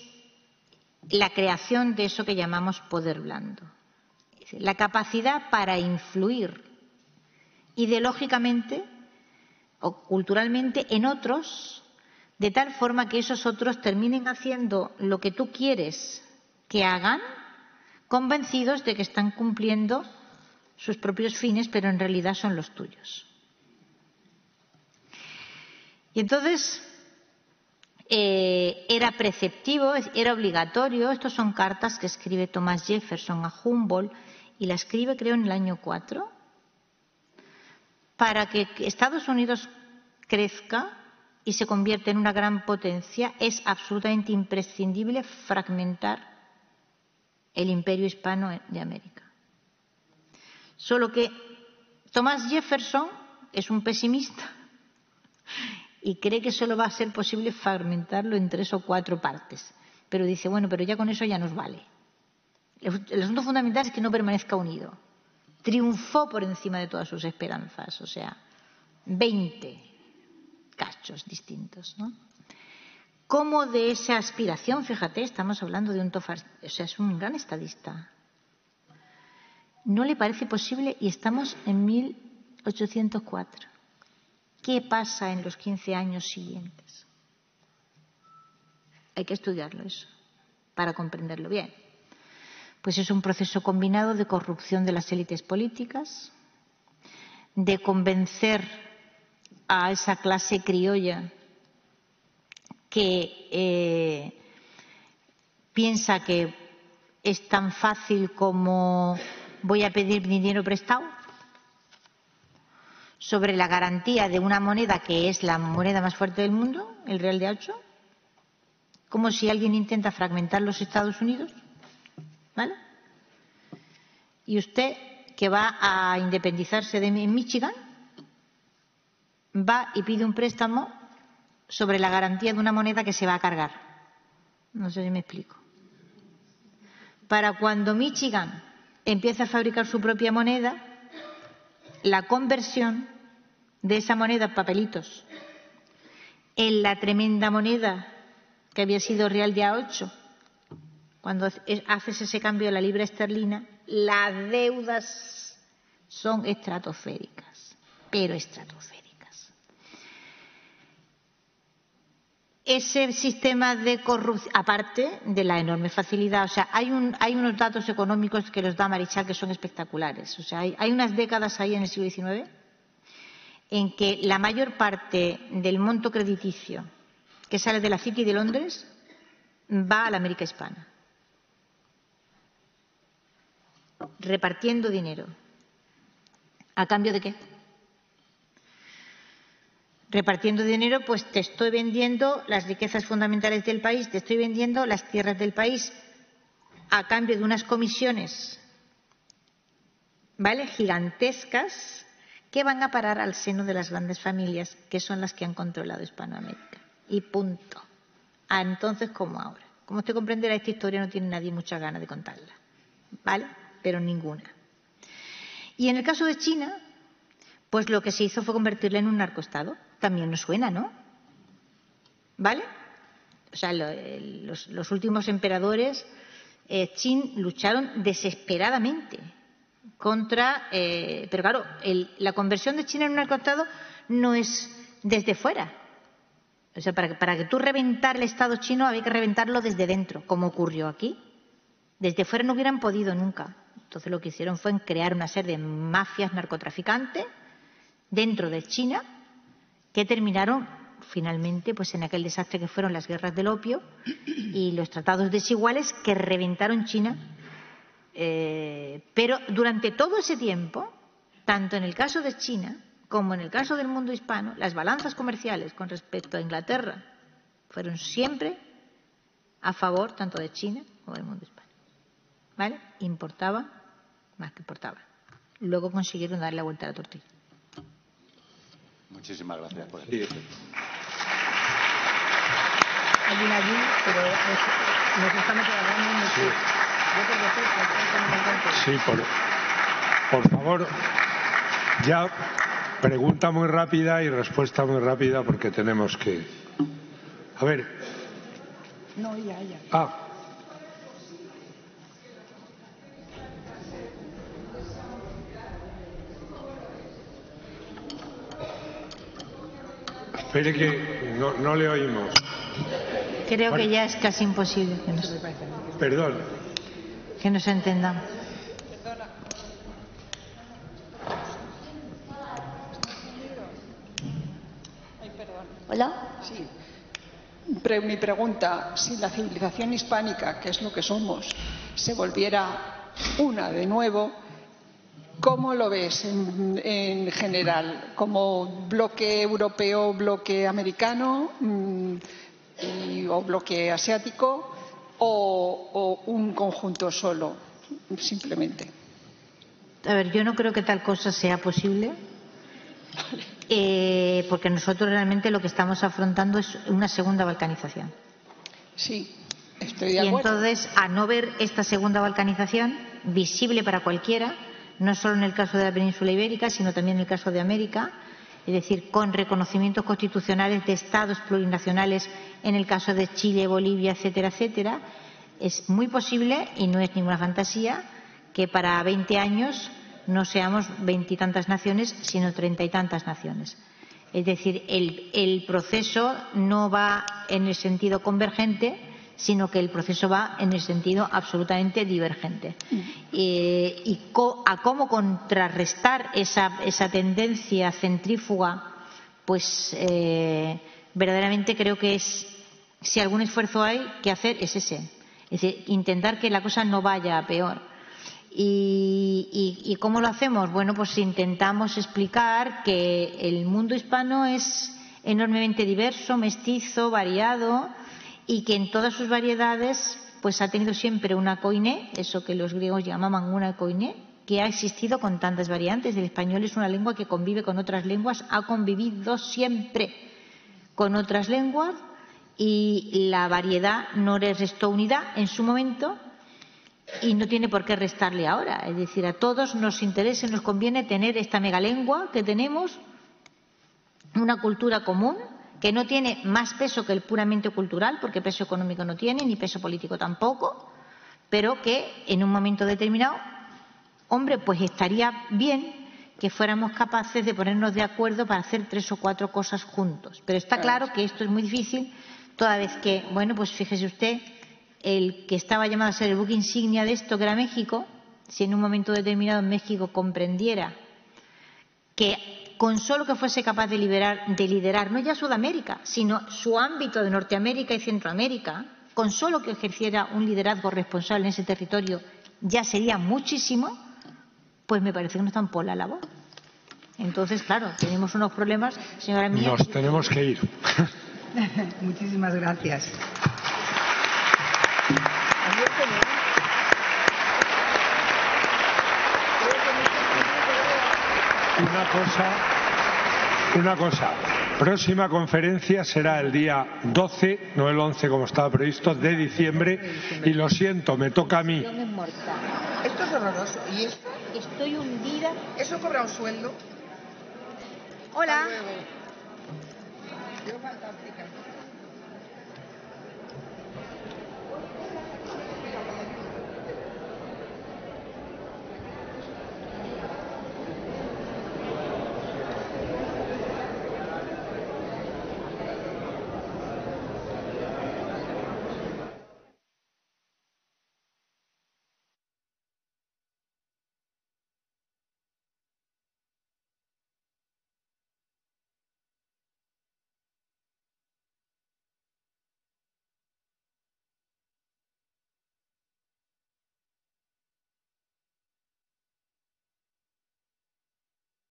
la creación de eso que llamamos poder blando, es decir, la capacidad para influir ideológicamente o culturalmente en otros, de tal forma que esos otros terminen haciendo lo que tú quieres que hagan, convencidos de que están cumpliendo sus propios fines, pero en realidad son los tuyos. Y entonces era preceptivo, era obligatorio. Estos son cartas que escribe Thomas Jefferson a Humboldt, y la escribe, creo, en el año 4, para que Estados Unidos crezca y se convierta en una gran potencia. Es absolutamente imprescindible fragmentar el imperio hispano de América. Solo que Thomas Jefferson es un pesimista y cree que solo va a ser posible fragmentarlo en 3 o 4 partes. Pero dice, bueno, pero ya con eso ya nos vale. El asunto fundamental es que no permanezca unido. Triunfó por encima de todas sus esperanzas, o sea, 20 cachos distintos, ¿no? Como de esa aspiración, fíjate, estamos hablando de es un gran estadista. No le parece posible y estamos en 1804. ¿Qué pasa en los 15 años siguientes? Hay que estudiarlo eso para comprenderlo bien. Pues es un proceso combinado de corrupción de las élites políticas, de convencer a esa clase criolla que piensa que es tan fácil como voy a pedir dinero prestado, sobre la garantía de una moneda que es la moneda más fuerte del mundo, el real de 8, como si alguien intenta fragmentar los Estados Unidos, ¿vale? Y usted, que va a independizarse de Michigan, va y pide un préstamo sobre la garantía de una moneda que se va a cargar. No sé si me explico. Para cuando Michigan empiece a fabricar su propia moneda, la conversión de esa moneda, papelitos, en la tremenda moneda que había sido real de A8, cuando haces ese cambio a la libra esterlina, las deudas son estratosféricas, pero estratosféricas. Ese sistema de corrupción, aparte de la enorme facilidad, o sea, hay unos datos económicos que los da Marichal que son espectaculares. O sea, hay unas décadas ahí en el siglo XIX en que la mayor parte del monto crediticio que sale de la City de Londres va a la América hispana, repartiendo dinero. ¿A cambio de qué? Repartiendo dinero, pues te estoy vendiendo las riquezas fundamentales del país, te estoy vendiendo las tierras del país a cambio de unas comisiones, ¿vale?, gigantescas, que van a parar al seno de las grandes familias, que son las que han controlado Hispanoamérica. Y punto. Entonces, como ahora. Como usted comprenderá, esta historia no tiene nadie muchas ganas de contarla, ¿vale?, pero ninguna. Y en el caso de China, pues lo que se hizo fue convertirla en un narcoestado. También nos suena, ¿no? ¿Vale? O sea, los últimos emperadores Qin lucharon desesperadamente contra... pero claro, la conversión de China en un narcoestado no es desde fuera. O sea, para que tú reventar el Estado chino había que reventarlo desde dentro, como ocurrió aquí. Desde fuera no hubieran podido nunca. Entonces lo que hicieron fue crear una serie de mafias narcotraficantes dentro de China que terminaron finalmente pues en aquel desastre que fueron las guerras del opio y los tratados desiguales que reventaron China. Pero durante todo ese tiempo, tanto en el caso de China como en el caso del mundo hispano, las balanzas comerciales con respecto a Inglaterra fueron siempre a favor tanto de China como del mundo hispano. ¿Vale? Importaba más que exportaba. Luego consiguieron darle la vuelta a la tortilla. Muchísimas gracias por el Hay una allí, pero nos estamos quedando en el sur. Sí, por favor, ya pregunta muy rápida y respuesta muy rápida porque tenemos que... A ver. No, ella. Espere que no le oímos. Creo que ya es casi imposible Perdón. que nos entendamos. ¿Hola? Sí. Mi pregunta, si la civilización hispánica, que es lo que somos, se volviera una de nuevo, ¿cómo lo ves en general? ¿Como bloque europeo, bloque americano o bloque asiático o un conjunto solo, simplemente? A ver, yo no creo que tal cosa sea posible. Porque nosotros realmente lo que estamos afrontando es una segunda balcanización. Sí, estoy de acuerdo. Y entonces, a no ver esta segunda balcanización, visible para cualquiera, no solo en el caso de la península ibérica, sino también en el caso de América, es decir, con reconocimientos constitucionales de estados plurinacionales en el caso de Chile, Bolivia, etcétera, etcétera, es muy posible, y no es ninguna fantasía, que para 20 años no seamos 20 y tantas naciones, sino 30 y tantas naciones. Es decir, el proceso no va en el sentido convergente, sino que el proceso va en el sentido absolutamente divergente. A cómo contrarrestar esa tendencia centrífuga, pues verdaderamente creo que si algún esfuerzo hay que hacer es ese. Es decir, intentar que la cosa no vaya a peor. ¿Y cómo lo hacemos? Bueno, pues intentamos explicar que el mundo hispano es enormemente diverso, mestizo, variado, y que en todas sus variedades pues ha tenido siempre una koiné, eso que los griegos llamaban una koiné, que ha existido con tantas variantes. El español es una lengua que convive con otras lenguas, ha convivido siempre con otras lenguas, y la variedad no le restó unidad en su momento y no tiene por qué restarle ahora. Es decir, a todos nos interesa y nos conviene tener esta megalengua que tenemos, una cultura común que no tiene más peso que el puramente cultural, porque peso económico no tiene, ni peso político tampoco, pero que en un momento determinado, hombre, pues estaría bien que fuéramos capaces de ponernos de acuerdo para hacer 3 o 4 cosas juntos. Pero está claro que esto es muy difícil, toda vez que, bueno, pues fíjese usted, el que estaba llamado a ser el buque insignia de esto, que era México, si en un momento determinado México comprendiera que con solo que fuese capaz de liderar no ya Sudamérica, sino su ámbito de Norteamérica y Centroamérica, con solo que ejerciera un liderazgo responsable en ese territorio, ya sería muchísimo, pues me parece que no es tan pola la voz. Entonces, claro, tenemos unos problemas, señora mía. Nos tenemos que ir. Muchísimas gracias. Una cosa. Próxima conferencia será el día 12, no el 11 como estaba previsto, de diciembre. Y lo siento, me toca a mí. Esto es horroroso. ¿Y esto? Estoy hundida. ¿Eso cobra un sueldo? Hola. Hasta luego. Yo fantástica.